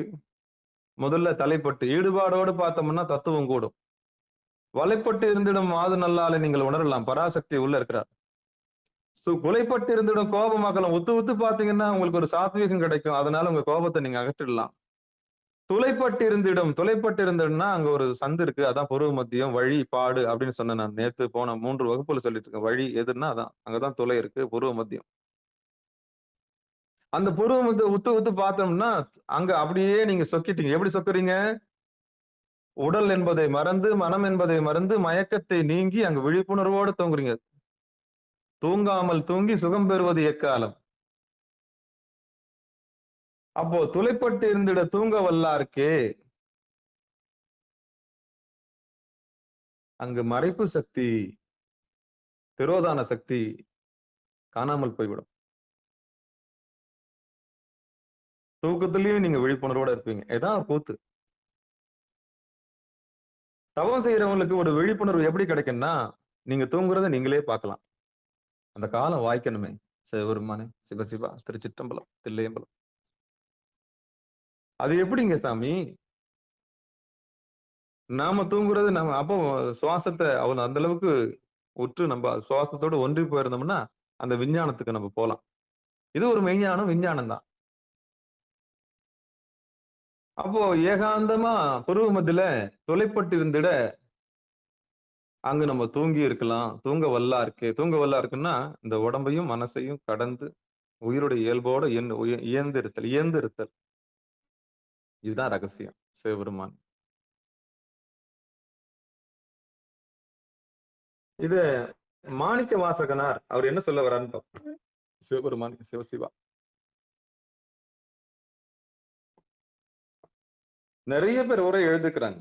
முதல்ல தலைப்பட்டு ஈடுபாடோடு பார்த்தோம்னா தத்துவம் கூடும். வலைப்பட்டு இருந்திடும் மாது நல்லாலே நீங்கள் உணரலாம். பராசக்தி உள்ள இருக்கிறார். குலைப்பட்டு இருந்திடும் கோபமாக்கலாம். உத்து பாத்தீங்கன்னா உங்களுக்கு ஒரு சாத்வீகம் கிடைக்கும். அதனால உங்க கோபத்தை நீங்க அகற்றிடலாம். துளைப்பட்டு இருந்திடும்னா அங்க ஒரு சந்து இருக்கு. அதான் பொருவ மத்தியம், வழி, பாடு அப்படின்னு சொன்னேன். நான் நேத்து போன 3 வகுப்புல சொல்லிட்டு இருக்கேன். வழி எதுன்னா அதான், அங்கதான் துளை இருக்கு, பொருவ மத்தியம். அந்த பொருவ மத்தியம் உத்து பார்த்தோம்னா அங்க அப்படியே நீங்க சொக்கிட்டீங்க. எப்படி சொக்குறீங்க? உடல் என்பதை மறந்து, மனம் என்பதை மறந்து, மயக்கத்தை நீங்கி அங்க விழிப்புணர்வோடு தூங்குறீங்க. தூங்காமல் தூங்கி சுகம் பெறுவது எக்காலம். அப்போ துளைப்பட்டு இருந்திட தூங்க வல்லார்க்கே. அங்கு மறைப்பு சக்தி, திரோதான சக்தி காணாமல் போய்விடும். தூக்கத்திலயும் நீங்க விழிப்புணர்வோட இருப்பீங்க. இதான் கூத்து. தவம் செய்யறவங்களுக்கு ஒரு விழிப்புணர்வு எப்படி கிடைக்கும்னா, நீங்க தூங்குறத நீங்களே பார்க்கலாம். அந்த காலம் வாய்க்கணுமே. சிவபெருமானே, சிவசிவா, திருச்சிற்றம்பலம், தில்லையம்பலம். அது எப்படிங்க சாமி? நாம தூங்குறது நம்ம அப்போ சுவாசத்தை அவன் அந்த அளவுக்கு உற்று நம்ம சுவாசத்தோட ஒன்றி போயிருந்தோம்னா அந்த விஞ்ஞானத்துக்கு நம்ம போலாம். இது ஒரு மெய்ஞானம், விஞ்ஞானம் தான். அப்போ ஏகாந்தமா புருவ மத்தியில தொலைப்பட்டு இருந்திட அங்க நம்ம தூங்கி இருக்கலாம். தூங்க வல்லா இருக்கே. தூங்க வல்லா இருக்குன்னா இந்த உடம்பையும் மனசையும் கடந்து உயிருடைய இயல்போட இயந்து இருத்தல். இதுதான் ரகசியம் சிவபெருமான். இத மாணிக்க வாசகனார் அவர் என்ன சொல்ல வர்றாருன்னு பார்ப்போம். சிவபெருமான் சிவசிவா நிறைய பேர் உரை எழுதுக்கிறாங்க.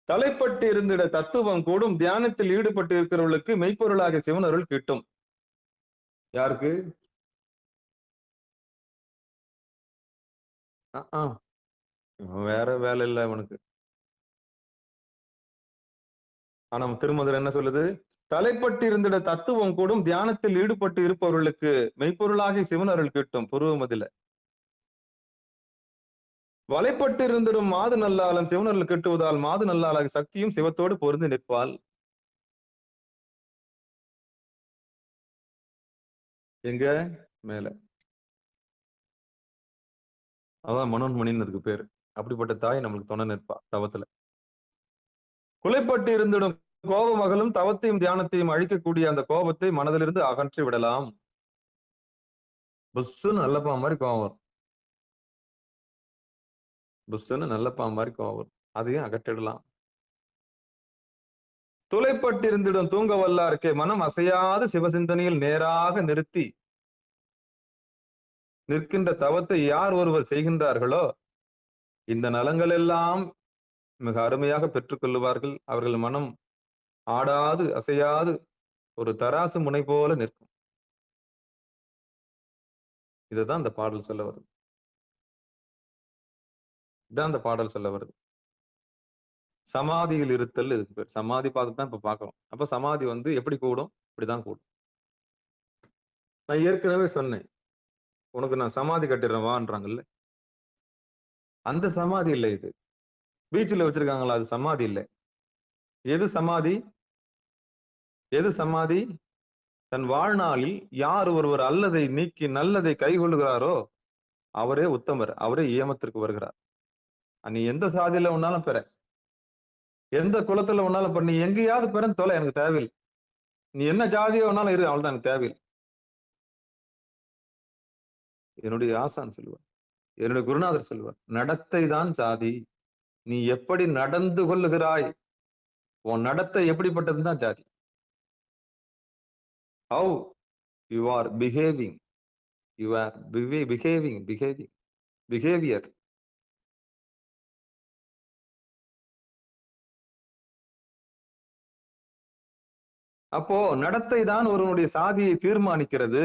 தலைப்பட்டு இருந்திட தத்துவம் கூடும் தியானத்தில் ஈடுபட்டு இருக்கிறவர்களுக்கு மெய்ப்பொருளாக சிவன் அருள் கிட்டும். யாருக்கு? வேற வேலை இல்லை அவனுக்கு. ஆனா திருமந்திரம் என்ன சொல்லுது? தலைப்பட்டு இருந்திட தத்துவம் கூடும் தியானத்தில் ஈடுபட்டு இருப்பவர்களுக்கு மெய்ப்பொருளாகி சிவன் அருள் கிட்டும். புருவமதில வலைப்பட்டு இருந்திடும் மாது நல்லாலும் சிவனருள் கெட்டுவதால் மாது நல்லாளாக சக்தியும் சிவத்தோடு பொருந்து நிற்பால். எங்க மேல அதான் மனோன்மணின்னு அதுக்கு பேரு. அப்படிப்பட்ட தாய் நம்மளுக்கு துணை நிற்பா தவத்துல. குலைப்பட்டு இருந்திடும் கோப மகளும் தவத்தையும் தியானத்தையும் அழிக்கக்கூடிய அந்த கோபத்தை மனதிலிருந்து அகற்றி விடலாம். புஷ்ஷுன்னு நல்லப்பா மாதிரி கோபம் வரும். புஷ்ஷுன்னு நல்லப்பா மாதிரி கோபம் வரும். அதையும் அகற்றிடலாம். துளைப்பட்டு இருந்திடும் தூங்க வல்லார்க்கே மனம் அசையாத சிவசிந்தனையில் நேராக நிறுத்தி நிற்கின்ற தவத்தை யார் ஒருவர் செய்கின்றார்களோ இந்த நலங்கள் எல்லாம் மிக அருமையாக பெற்றுக் கொள்ளுவார்கள். அவர்கள் மனம் ஆடாது அசையாது ஒரு தராசு முனை போல நிற்கும். இதுதான் இந்த பாடல் சொல்ல வருது. இதான் இந்த பாடல் சொல்ல வருது. சமாதியில் இருத்தல் இதுக்கு பேர். சமாதி பார்த்து தான் இப்ப பார்க்கிறோம். அப்ப சமாதி எப்படி கூடும்? இப்படிதான் கூடும். நான் ஏற்கனவே சொன்னேன், உனக்கு நான் சமாதி கட்டிடுறேன் வான்றாங்கல்ல, அந்த சமாதி இல்லை இது. பீச்சில் வச்சிருக்காங்களா, அது சமாதி இல்லை. எது சமாதி? எது சமாதி? தன் வாழ்நாளில் யார் ஒருவர் அல்லதை நீக்கி நல்லதை கைகொள்ளுகிறாரோ அவரே உத்தமர், அவரே ஏமத்திற்கு வருகிறார். நீ எந்த சாதியில ஒன்னாலும் பெற, எந்த குலத்துல ஒன்னாலும் பண்ணி எங்கேயாவது பெறன்னு தொலை, எனக்கு தேவையில்லை. நீ என்ன ஜாதியோ ஒன்னாலும் இரு, அவள்தான் எனக்கு தேவையில்லை. என்னுடைய ஆசான் சொல்லுவார், என்னுடைய குருநாதர் சொல்லுவார், நடத்தை தான் சாதி. நீ எப்படி நடந்து கொள்ளுகிறாய், உன் நடத்தை எப்படிப்பட்டதுன்னு தான் ஜாதி. How you are behaving, you are behavior. அப்போ நடத்தை தான் ஒருவனுடைய சாதியை தீர்மானிக்கிறது.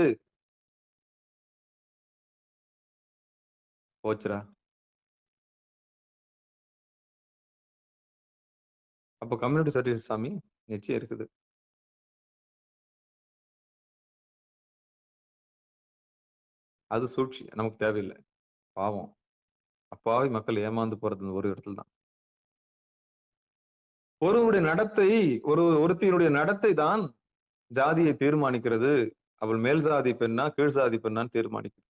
போச்சுரா. அப்போ கம்யூனிட்டி சர்வீஸ் சாமி நிச்சயம் இருக்குது. அது சூழ்ச்சி, நமக்கு தேவையில்லை. பாவம், அப்பாவி மக்கள் ஏமாந்து போறது ஒரு இடத்துல தான். ஒருவருடைய நடத்தை, ஒருத்தியினுடைய நடத்தை தான் ஜாதியை தீர்மானிக்கிறது. அவள் மேல் சாதி பெண்ணா கீழ் சாதி பெண்ணான்னு தீர்மானிக்கிறது.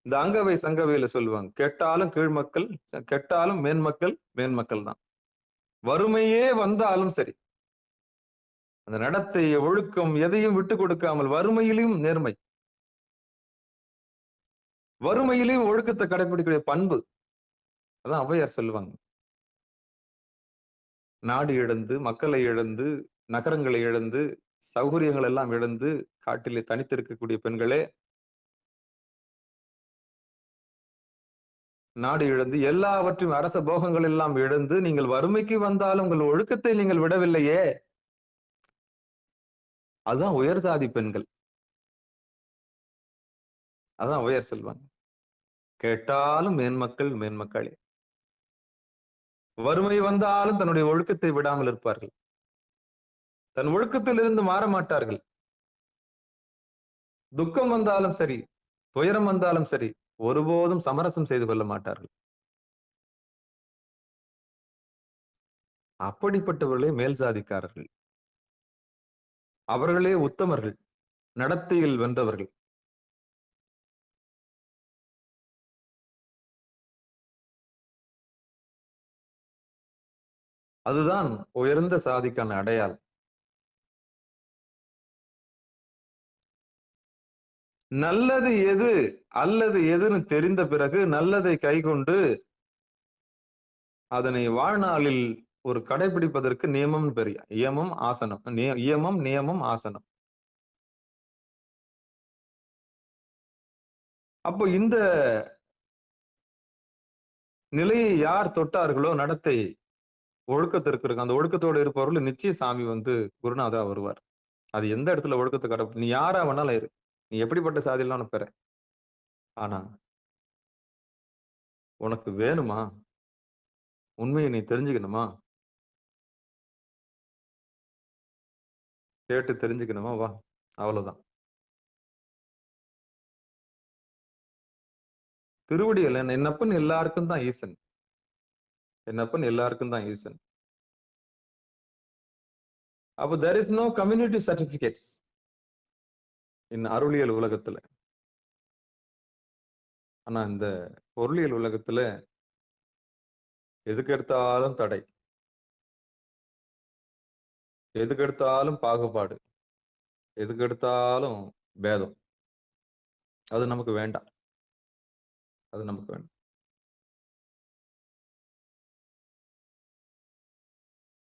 இந்த அங்கவை சங்கவையில சொல்லுவாங்க, கெட்டாலும் கீழ் மக்கள், கெட்டாலும் மேன்மக்கள் தான். வறுமையே வந்தாலும் சரி, அந்த நடத்தை ஒழுக்கம் எதையும் விட்டு கொடுக்காமல், வறுமையிலும் நேர்மை, வறுமையிலும் ஒழுக்கத்தை கடைபிடிக்கிற பண்பு. அதான் ஔவையார் சொல்லுவாங்க, நாடு இழந்து, மக்களை இழந்து, நகரங்களை இழந்து, சௌகரியங்கள் எல்லாம் இழந்து காட்டிலே தனித்திருக்கக்கூடிய பெண்களே, நாடு இழந்து எல்லாவற்றையும் அரச போகங்கள் எல்லாம் இழந்து நீங்கள் வறுமைக்கு வந்தாலும் உங்கள் ஒழுக்கத்தை நீங்கள் விடவில்லையே, அதுதான் உயர் சாதி பெண்கள். அதான் உயர் செல்வாங்க. கேட்டாலும் மேன்மக்களே, வறுமை வந்தாலும் தன்னுடைய ஒழுக்கத்தை விடாமல் இருப்பார்கள். தன் ஒழுக்கத்தில் இருந்து மாற மாட்டார்கள். துக்கம் வந்தாலும் சரி, துயரம் வந்தாலும் சரி, ஒருபோதும் சமரசம் செய்து கொள்ள மாட்டார்கள். அப்படிப்பட்டவர்களே மேல் சாதிக்காரர்கள். அவர்களே உத்தமர்கள், நடத்தையில் வென்றவர்கள். அதுதான் உயர்ந்த சாதிக்கான அடையாளம். நல்லது எது அல்லது எதுன்னு தெரிந்த பிறகு நல்லதை கைக்கொண்டு அதனை வாழ்நாளில் ஒரு கடைபிடிப்பதற்கு நியமம் பெரிய இயமம் ஆசனம் இயமம் நியமம் ஆசனம். அப்போ இந்த நிலையை யார் தொட்டார்களோ நடத்தை ஒழுக்கத்திற்கு இருக்கு, அந்த ஒழுக்கத்தோடு இருப்பவர்கள் நிச்சயம் சாமி குருநாதரா வருவார். அது எந்த இடத்துல ஒழுக்கத்தை கடை, நீ யாரா வேணாலும் இரு, நீ எப்படிப்பட்ட சாதியெல்லாம் பெற, ஆனா உனக்கு வேணுமா, உண்மையை நீ தெரிஞ்சுக்கணுமா, கேட்டு தெரிஞ்சுக்கணுமா, வா, அவ்வளவுதான். திருவடிகள் என்னப்பன் எல்லாருக்கும் தான் ஈசன், என்னப்பன் எல்லாருக்கும் தான் ஈசன். அப்போ there is no community certificates in அருளியல் உலகத்துல. ஆனா இந்த பொருளியல் உலகத்துல எதுக்கெடுத்தாலும் தடை, எதுக்கெடுத்தாலும் பாகுபாடு, எதுக்கெடுத்தாலும் பேதம். அது நமக்கு வேண்டாம், அது நமக்கு வேண்டாம்.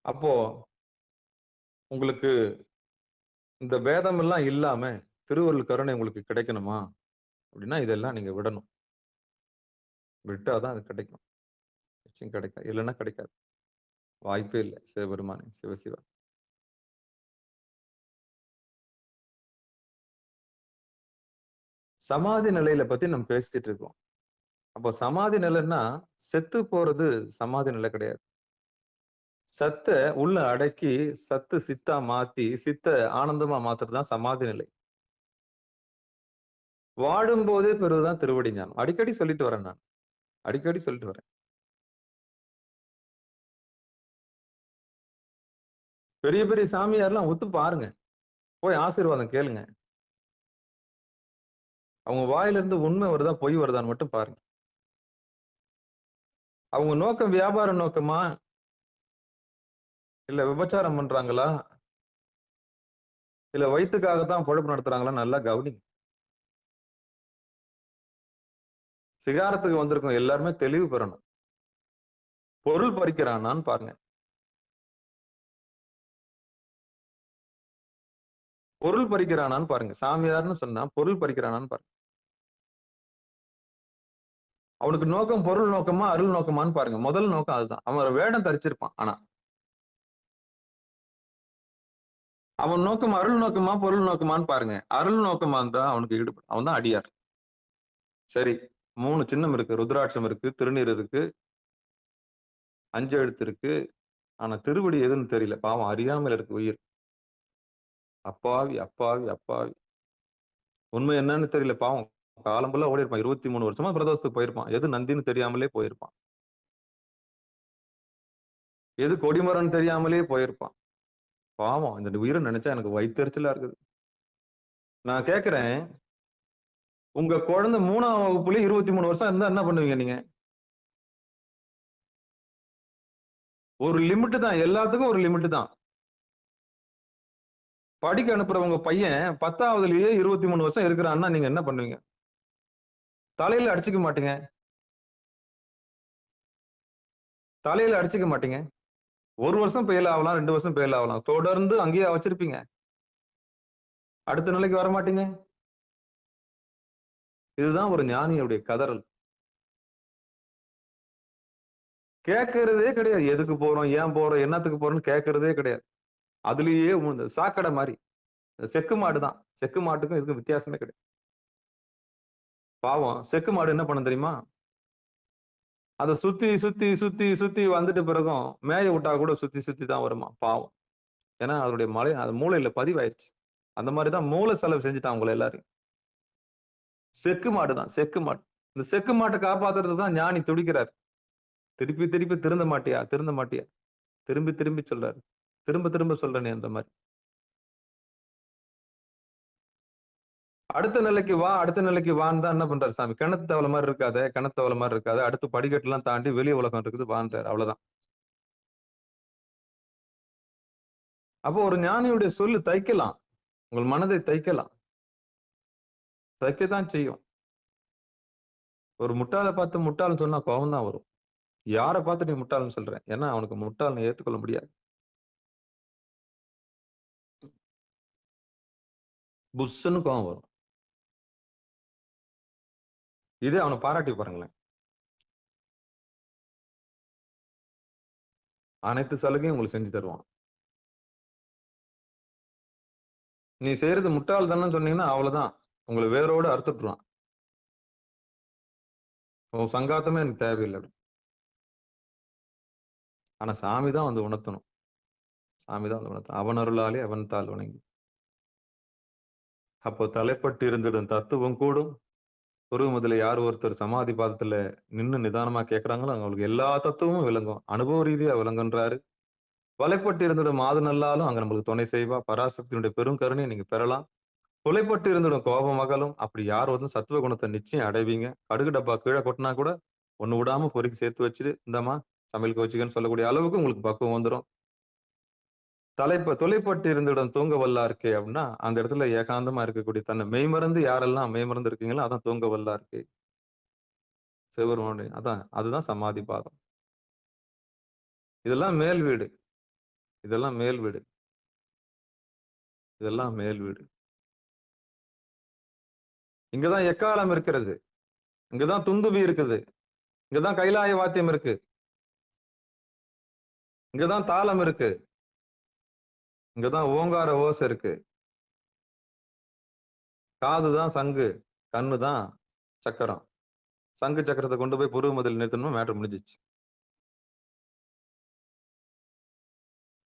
அப்போ உங்களுக்கு இந்த பேதம் எல்லாம் இல்லாம திருவருள் கருணை உங்களுக்கு கிடைக்கணுமா அப்படின்னா இதெல்லாம் நீங்க விடணும். விட்டாதான் அது கிடைக்கும், நிச்சயம் கிடைக்கும், இல்லைன்னா கிடைக்காது, வாய்ப்பே இல்லை. சிவபெருமானே, சிவசிவா. சமாதி நிலையில பத்தி நம்ம பேசிட்டு இருக்கோம். அப்போ சமாதி நிலைன்னா செத்து போறது சமாதி நிலை கிடையாது. சத்த உள்ள அடக்கி சத்து சித்தா மாத்தி சித்த ஆனந்தமா மாத்துறதுதான் சமாதி நிலை. வாழும் போதே பெறுவதுதான் திருவடி ஞானம். அடிக்கடி சொல்லிட்டு வரேன், நான் அடிக்கடி சொல்லிட்டு வரேன். பெரிய பெரிய சாமியார்லாம் ஒத்து பாருங்க, போய் ஆசீர்வாதம் கேளுங்க. அவங்க வாயிலிருந்து உண்மை வருதா பொய் வருதான்னு மட்டும் பாருங்க. அவங்க நோக்கம் வியாபார நோக்கமா, இல்ல விபச்சாரம் பண்றாங்களா, இல்ல வயிற்றுக்காகத்தான் பொழப்பு நடத்துறாங்களா, நல்லா கவனிங்க. சிகாரத்துக்கு வந்திருக்கோம் எல்லாருமே தெளிவு பெறணும். பொருள் பறிக்கிறானான்னு பாருங்க, பொருள் பறிக்கிறானான்னு பாருங்க. சாமியார்னு சொன்னா பொருள் பறிக்கிறானான்னு பாருங்க. அவனுக்கு நோக்கம் பொருள் நோக்கமா அருள் நோக்கமான்னு பாருங்க. முதல் நோக்கம் அதுதான். அவன் வேடம் தரிச்சிருப்பான், ஆனா அவன் நோக்கம் அருள் நோக்கமா பொருள் நோக்கமான்னு பாருங்க. அருள் நோக்கமா இருந்தா அவனுக்கு ஈடுபடும், அவன் தான் அடியார். சரி, 3 சின்னம் இருக்கு, ருத்ராட்சம் இருக்கு, திருநீர் இருக்கு, 5 எழுத்து இருக்கு, ஆனா திருவடி எதுன்னு தெரியல. பாவம், அறியாமல் இருக்கு உயிர். அப்பாவி அப்பாவி அப்பாவி. உண்மை என்னன்னு தெரியல, பாவம். காலம்புள்ள ஓடி இருப்பான், 23 வருஷமா பிரதோஷத்துக்கு போயிருப்பான். எது நந்தின்னு தெரியாமலே போயிருப்பான், எது கொடிமரம்னு தெரியாமலே போயிருப்பான். பாவம், இந்த உயிரை நினைச்சா எனக்கு வயித்தெரிச்சலா இருக்குது. நான் கேட்கிறேன், உங்க குழந்தை 3ஆம் வகுப்புல 23 வருஷம் இருந்தா என்ன பண்ணுவீங்க நீங்க? ஒரு லிமிட் தான், எல்லாத்துக்கும் ஒரு லிமிட் தான். படிக்க அனுப்புறவங்க பையன் 10ஆவதுலயே 23 வருஷம் இருக்கிறான்னா நீங்க என்ன பண்ணுவீங்க? தலையில அடிச்சுக்க மாட்டீங்க, தலையில அடிச்சுக்க மாட்டீங்க. 1 வருஷம் ஃபெயில் ஆகலாம், 2 வருஷம் ஃபெயில் ஆகலாம், தொடர்ந்து அங்கேயே வச்சிருப்பீங்க. அடுத்த நிலைக்கு வர மாட்டீங்க. இதுதான் ஒரு ஞானியுடைய கதறல். கேட்கறதே கிடையாது. எதுக்கு போறோம், ஏன் போறோம், என்னத்துக்கு போறோம்னு கேட்கறதே கிடையாது. அதுலயே சாக்கடை மாதிரி. செக்கு மாடுதான், செக்கு மாட்டுக்கும் இதுக்கும் வித்தியாசமே கிடையாது. பாவம், செக்கு மாடு என்ன பண்ண தெரியுமா? அதை சுத்தி சுத்தி சுத்தி சுத்தி வந்துட்டு பிறகும் மேய விட்டா கூட சுத்தி சுத்தி தான் வருமா, பாவம். ஏன்னா அதனுடைய அது மூளையில பதிவாயிருச்சு. அந்த மாதிரிதான் மூளை செலவு செஞ்சுட்டான் உங்களை எல்லாரும். செக்கு மாடுதான், செக்கு மாடு. இந்த செக்கு மாட்டை காப்பாத்துறது தான் ஞானி துடிக்கிறார். திருப்பி திருப்பி திருந்த மாட்டியா, திருந்த மாட்டியா. திரும்பி திரும்பி சொல்றாரு. திரும்ப திரும்ப சொல்றேனே அந்த மாதிரி. அடுத்த நிலைக்கு வா, அடுத்த நிலைக்கு வான்னு தான் என்ன பண்றாரு சாமி? கிணத்து தவளை மாதிரி இருக்காத, கிணத்து தவளை மாதிரி இருக்காத, அடுத்து படிக்கட்டுலாம் தாண்டி வெளி உலகம் இருக்குது வான்றாரு. அவ்வளவுதான். அப்போ ஒரு ஞானியுடைய சொல்லு தைக்கலாம். உங்கள் மனதை தைக்கலாம். தைக்கத்தான் செய்யும். ஒரு முட்டாளை பார்த்து முட்டாள்னு சொன்னா கோபம் தான் வரும். யாரை பார்த்து நீ முட்டாள்னு சொல்ற? ஏன்னா அவனுக்கு முட்டாள்னு ஏத்துக்கொள்ள முடியாது. புஷ்ன்னு கோபம் வரும். இதே அவனை பாராட்டி பாருங்களேன். அனைத்து சலுகையும் உங்களுக்கு செஞ்சு தருவான். நீ செய்யறது முட்டாள் தானே சொன்னீங்கன்னா அவ்வளவுதான். உங்களை வேரோடு அறுத்துட்டுருவான். உன் சங்காத்தமே எனக்கு தேவையில்லை. ஆனா சாமி தான் வந்து உணர்த்தணும். சாமி தான் வந்து உணர்த்தணும். அவன் அருளாலே அவன் தாள் வணங்கி. அப்போ தலைப்பட்டு இருந்திடும் தத்துவம் கூடும். குரு முதல்ல யார் ஒருத்தர் சமாதி பாதத்துல நின்னு நிதானமா கேட்கறாங்களோ அவங்களுக்கு எல்லா தத்துவமும் விளங்கும். அனுபவ ரீதியா விளங்குன்றாரு. வலைப்பட்டு இருந்திடும் மாது நல்லாலும் அங்க நம்மளுக்கு துணை செய்வா. பராசக்தியினுடைய பெரும் கருணையை நீங்க பெறலாம். கொலைப்பட்டு இருந்திடும் கோபம் அகலும். அப்படி யார் வந்து சத்துவ குணத்தை நிச்சயம் அடைவீங்க. கடுகு டப்பா கீழே கொட்டினா கூட ஒண்ணு விடாம பொறுக்கி சேர்த்து வச்சுட்டு இந்தமா சமையலுக்கு வச்சுக்கன்னு சொல்லக்கூடிய அளவுக்கு உங்களுக்கு பக்குவம் வந்துடும். தொலைப்பட்டு இருந்திடம் தூங்க வல்லா இருக்கே அப்படின்னா அந்த இடத்துல ஏகாந்தமா இருக்கக்கூடிய தன்னை மெய்மறந்து யாரெல்லாம் மெய்மறந்து இருக்கீங்களோ அதான் தூங்க வல்லா இருக்கு. சிவபெருமானுடைய அதுதான் சமாதி பாதம். இதெல்லாம் மேல் வீடு. இதெல்லாம் மேல் வீடு. இதெல்லாம் மேல் வீடு. இங்கதான் எக்காலம் இருக்கிறது. இங்கதான் துந்துபி இருக்குது. இங்கதான் கைலாய வாத்தியம் இருக்கு. இங்கதான் தாளம் இருக்கு. இங்கதான் ஓங்கார ஓசை இருக்கு. காதுதான் சங்கு, கண்ணுதான் சக்கரம். சங்கு சக்கரத்தை கொண்டு போய் புருவ மதில் நிறுத்தணும், மேட்டர் முடிஞ்சிச்சு.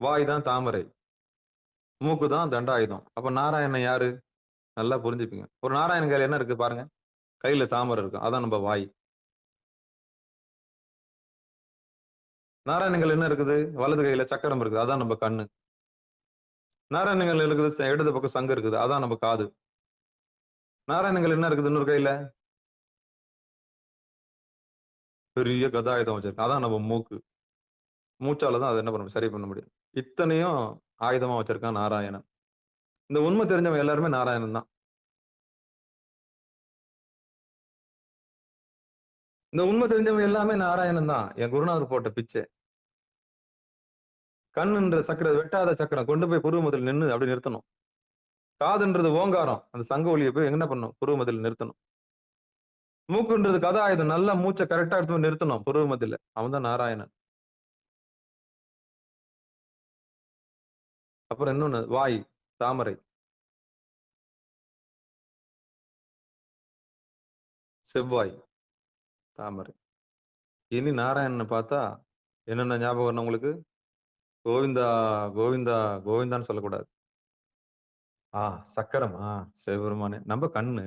வாய் தான் தாமரை, மூக்கு தான் தண்டாயுதம். அப்ப நாராயணன் யாரு? நல்லா புரிஞ்சுப்பீங்க. ஒரு நாராயணன் கையில என்ன இருக்கு பாருங்க. கையில தாமரை இருக்கும், அதான் நம்ம வாய். நாராயணங்கள் என்ன இருக்குது? வலது கையில சக்கரம் இருக்குது, அதான் நம்ம கண்ணு. நாராயணங்கள் இருக்குது இடது பக்கம் சங்கு இருக்குது, அதான் நம்ம காது. நாராயணங்கள் என்ன இருக்குது இன்னொரு கையில? பெரிய கதாயுதம் வச்சிருக்கு, அதான் நம்ம மூக்கு. மூச்சாலதான் அதை என்ன பண்ண சரி பண்ண முடியும். இத்தனையும் ஆயுதமா வச்சிருக்கான் நாராயணன். இந்த உண்மை தெரிஞ்சவங்க எல்லாருமே நாராயணன் தான். இந்த உண்மை தெரிஞ்சவங்க எல்லாமே நாராயணன் தான். என் குருநாதர் போட்ட பிச்சை. கண்ணுன்ற சக்கரம், வெட்டாத சக்கரம் கொண்டு போய் புருவ மதில் நின்று அப்படி நிறுத்தணும். காதுன்றது ஓங்காரம், அந்த சங்க ஒலியை போய் என்ன பண்ணும்? புருவ மதில் நிறுத்தணும். மூக்குன்றது கதாயுதம், நல்லா மூச்சை கரெக்டா எடுத்து நிறுத்தணும் புருவ மதில. அவன் தான் நாராயணன். அப்புறம் இன்னொன்னு வாய் தாமரை, செவ்வாய் தாமரை. இனி நாராயணனை பார்த்தா என்னென்ன ஞாபகம் வரணும் உங்களுக்கு? கோவிந்தா கோவிந்தா கோவிந்தான்னு சொல்லக்கூடாது. சக்கரமா சிவபெருமானே, நம்ம கண்ணு.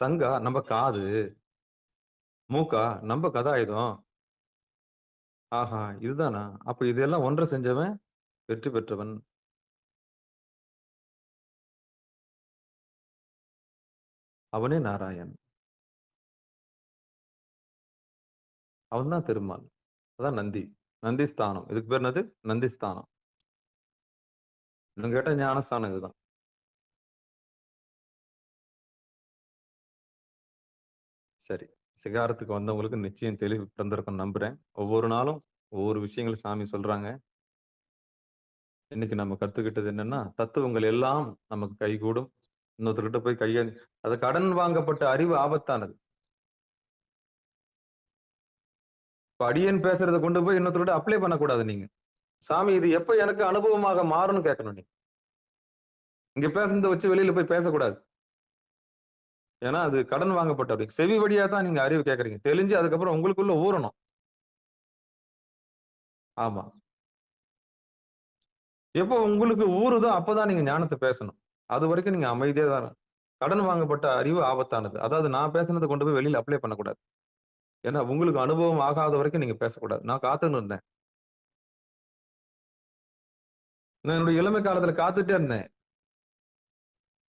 சங்கா நம்ம காது. மூக்கா நம்ம கதாயுதம். ஆஹா, இதுதானா? அப்ப இதெல்லாம் ஒன்றை செஞ்சவன் வெற்றி பெற்றவன். அவனே நாராயண். அவன் தான் திருமால். அதான் நந்தி. நந்திஸ்தானம். இதுக்கு பேர் என்னது? நந்திஸ்தானம். இன்னும் கேட்ட ஞானஸ்தானம் இதுதான். சரி, சிகாரத்துக்கு வந்தவங்களுக்கு நிச்சயம் தெளிவு பிறந்திருக்கும் நம்புறேன். ஒவ்வொரு நாளும் ஒவ்வொரு விஷயங்கள் சாமி சொல்றாங்க. இன்னைக்கு நம்ம கத்துக்கிட்டது என்னன்னா, தத்துவங்கள் எல்லாம் நமக்கு கைகூடும். இன்னொருத்தர்கிட்ட போய் அது கடன் வாங்கப்பட்ட அறிவு ஆபத்தானது. இப்ப அடியேன் பேசுறதை கொண்டு போய் இன்னொருத்தர்கிட்ட அப்ளை பண்ணக்கூடாது. நீங்க சாமி இது எப்ப எனக்கு அனுபவமாக மாறும்னு கேட்கணும். நீங்க இங்க பேசுறத வச்சு வெளியில போய் பேசக்கூடாது. ஏன்னா அது கடன் வாங்கப்பட்ட செவி வழியா தான் நீங்க அறிவு கேட்கறீங்க. தெளிஞ்சு அதுக்கப்புறம் உங்களுக்குள்ள ஊறணும். ஆமா, எப்போ உங்களுக்கு ஊறுதோ அப்பதான் நீங்க ஞானத்தை பேசணும். அது வரைக்கும் நீங்க அமைதியா தான். கடன் வாங்கப்பட்ட அறிவு ஆபத்தானது. அதாவது நான் பேசுனதை கொண்டு போய் வெளியில அப்ளை பண்ணக்கூடாது. ஏன்னா உங்களுக்கு அனுபவம் ஆகாத வரைக்கும் நீங்க பேசக்கூடாது. நான் காத்துன்னு இருந்தேன். நான் என்னுடைய இளமை காலத்துல காத்துட்டே இருந்தேன்.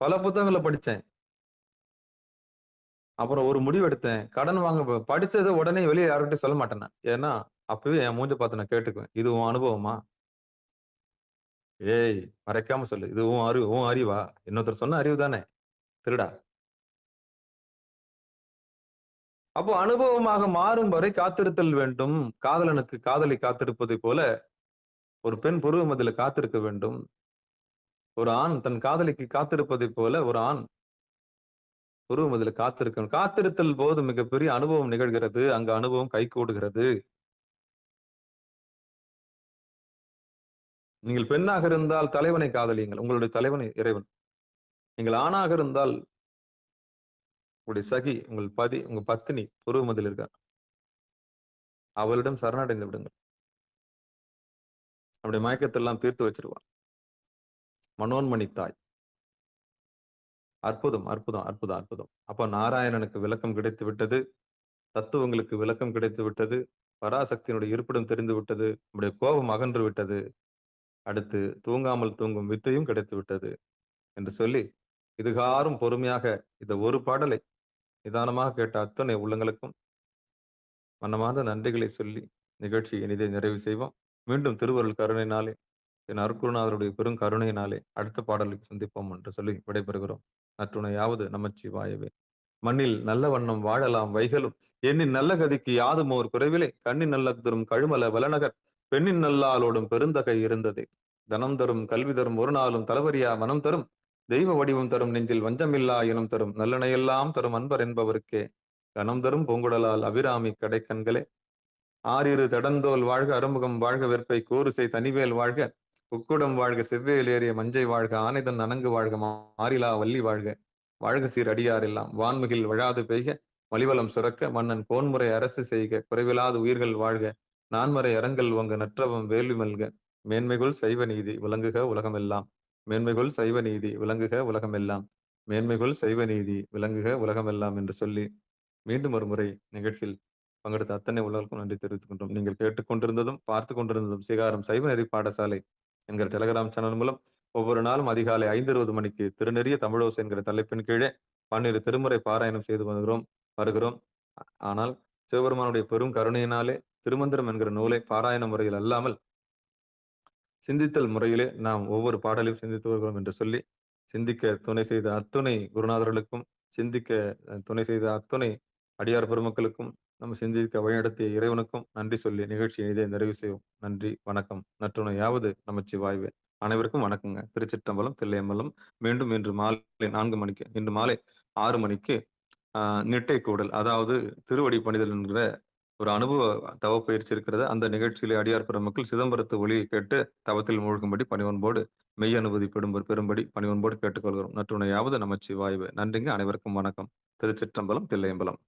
பல புத்தகங்களை படிச்சேன். அப்புறம் ஒரு முடிவு எடுத்தேன். கடன் வாங்க படிச்சத உடனே வெளிய யார்கிட்டயும் சொல்ல மாட்டேன் நான். ஏன்னா, அப்பவே என் மூஞ்ச பார்த்து நான் கேட்டுக்குவேன். இது உன் அனுபவமா? ஏய்! மறைக்காம சொல்லு. இது உன் அறிவா? இன்னொருத்தர் சொன்ன அறிவு தானே! திருடா! அப்போ அனுபவமாக மாறும் வரை காத்திருத்தல் வேண்டும். காதலனுக்கு காதலி காத்திருப்பதைப் போல, ஒரு பெண் புருவ மத்தியில காத்திருக்க வேண்டும். ஒரு ஆண் தன் காதலிக்கு காத்திருப்பதைப் போல, ஒரு ஆண் புருவ மத்தியில காத்திருக்கணும். காத்திருத்தல் போது மிகப்பெரிய அனுபவம் நிகழ்கிறது. அங்க அனுபவம் கைகூடுகிறது. நீங்கள் பெண்ணாக இருந்தால் தலைவனை காதலியுங்கள். உங்களுடைய தலைவன் இறைவன். நீங்கள் ஆணாக இருந்தால் உங்களுடைய சகி, உங்கள் பதி, உங்க பத்தினி புருவ மத்தியில இருக்கார். அவளிடம் சரணடைந்து விடுங்கள். நம்முடைய மயக்கத்தை எல்லாம் தீர்த்து வச்சிருவார். மனோன்மணி தாய். அற்புதம், அற்புதம், அற்புதம், அற்புதம். அப்ப நாராயணனுக்கு விளக்கம் கிடைத்து விட்டது. தத்துவங்களுக்கு விளக்கம் கிடைத்து விட்டது. பராசக்தியினுடைய இருப்பிடம் தெரிந்து விட்டது. நம்முடைய கோபம் அகன்று விட்டது. அடுத்து தூங்காமல் தூங்கும் வித்தையும் கிடைத்து விட்டது என்று சொல்லி, இதுகாறும் பொறுமையாக இந்த ஒரு பாடலை நிதானமாக கேட்ட அத்தனை உள்ளங்களுக்கும் மனமார்ந்த நன்றிகளை சொல்லி நிகழ்ச்சியை இனிதே நிறைவு செய்வோம். மீண்டும் திருவருள் கருணையினாலே, என் அருட்குருநாதருடைய பெரும் கருணையினாலே அடுத்த பாடலுக்கு சந்திப்போம் என்று சொல்லி விடைபெறுகிறோம். நற்றுணையாவது நமச்சிவாயவே. மண்ணில் நல்ல வண்ணம் வாழலாம் வைகளும், எண்ணின் நல்ல கதிக்கு யாதுமோர் குறைவிலே, கண்ணின் நல்ல தரும் கழுமல வலநகர், பெண்ணின் நல்லாளோடும் பெருந்தகை இருந்ததே. தனம் தரும் கல்வி தரும் ஒரு நாளும் தளவரியா மனம் தரும், தெய்வ வடிவம் தரும் நெஞ்சில் வஞ்சமில்லா இனம் தரும், நல்லனையெல்லாம் தரும் அன்பர் என்பவருக்கே, கனம் தரும் பூங்குழலால் அபிராமி கடைக்கண்களே. ஆறிரு தடந்தோல் வாழ்க, அறுமுகம் வாழ்க, வெற்பை கூறுசை தனிவேல் வாழ்க, உக்குடம் வாழ்க, செவ்வேல் ஏறிய மஞ்சை வாழ்க, ஆனைதன் அணங்கு வாழ்க, மாறிலா வள்ளி வாழ்க, வாழ்க சீர் அடியார் எல்லாம் வான்மிகில் வழாது பெய்க, மலிவளம் சுரக்க, மன்னன் கோன்முறை அரசு செய்க, குறைவிலாது உயிர்கள் வாழ்க, நான்மறை அறங்கள் ஓங்க, நற்றவம் வேள்வி மல்க, மேன்மைகுள் சைவ நீதி விளங்குக உலகமெல்லாம், மேன்மைகுள் சைவ நீதி விளங்குக உலகமெல்லாம், மேன்மைகுள் சைவ நீதி விளங்குக உலகமெல்லாம் என்று சொல்லி மீண்டும் ஒரு முறை நிகழ்ச்சியில் பங்கெடுத்த அத்தனை உள்ளவர்களுக்கும் நன்றி தெரிவித்துக் கொண்டோம். நீங்கள் கேட்டுக்கொண்டிருந்ததும் பார்த்து கொண்டிருந்ததும் சிகாரம் சைவ நெறி பாடசாலை என்கிற டெலகிராம் சேனல் மூலம் ஒவ்வொரு நாளும் அதிகாலை 5:20 மணிக்கு திருநெறிய தமிழோசை என்கிற தலைப்பின் கீழே 12 திருமுறை பாராயணம் செய்து வருகிறோம். ஆனால் சிவபெருமானுடைய பெரும் கருணையினாலே திருமந்திரம் என்கிற நூலை பாராயண முறையில் அல்லாமல் சிந்தித்தல் முறையிலே நாம் ஒவ்வொரு பாடலையும் சிந்தித்து வருகிறோம் என்று சொல்லி, சிந்திக்க துணை செய்த அத்துணை குருநாதர்களுக்கும், சிந்திக்க துணை செய்த அத்துணை அடியார் பெருமக்களுக்கும், நம்ம சிந்திக்க வழிநடத்திய இறைவனுக்கும் நன்றி சொல்லி நிகழ்ச்சியை இதை நிறைவு செய்வோம். நன்றி, வணக்கம். நற்றுணையாவது நமச்சிவாயவே. அனைவருக்கும் வணக்கங்க. திருச்சிற்றம்பலம், தில்லையம்பலம். மீண்டும் இன்று மாலை 4 மணிக்கு, இன்று மாலை 6 மணிக்கு நிட்டை கூடல், அதாவது திருவடி பணிதல் என்கிற ஒரு அனுபவ தவப்பயிற்சி இருக்கிறது. அந்த நிகழ்ச்சியிலே அடியார் பெருமக்கள் சிதம்பரத்து ஒளியை கேட்டு தவத்தில் மூழ்கும்படி பணிவன்போடு மெய் அனுமதி பெறும்படி பணிவன்போடு கேட்டுக்கொள்கிறோம். நற்றுணையாவது நமச்சிவாயவே. நன்றிங்க. அனைவருக்கும் வணக்கம். திருச்சிற்றம்பலம், தில்லையம்பலம்.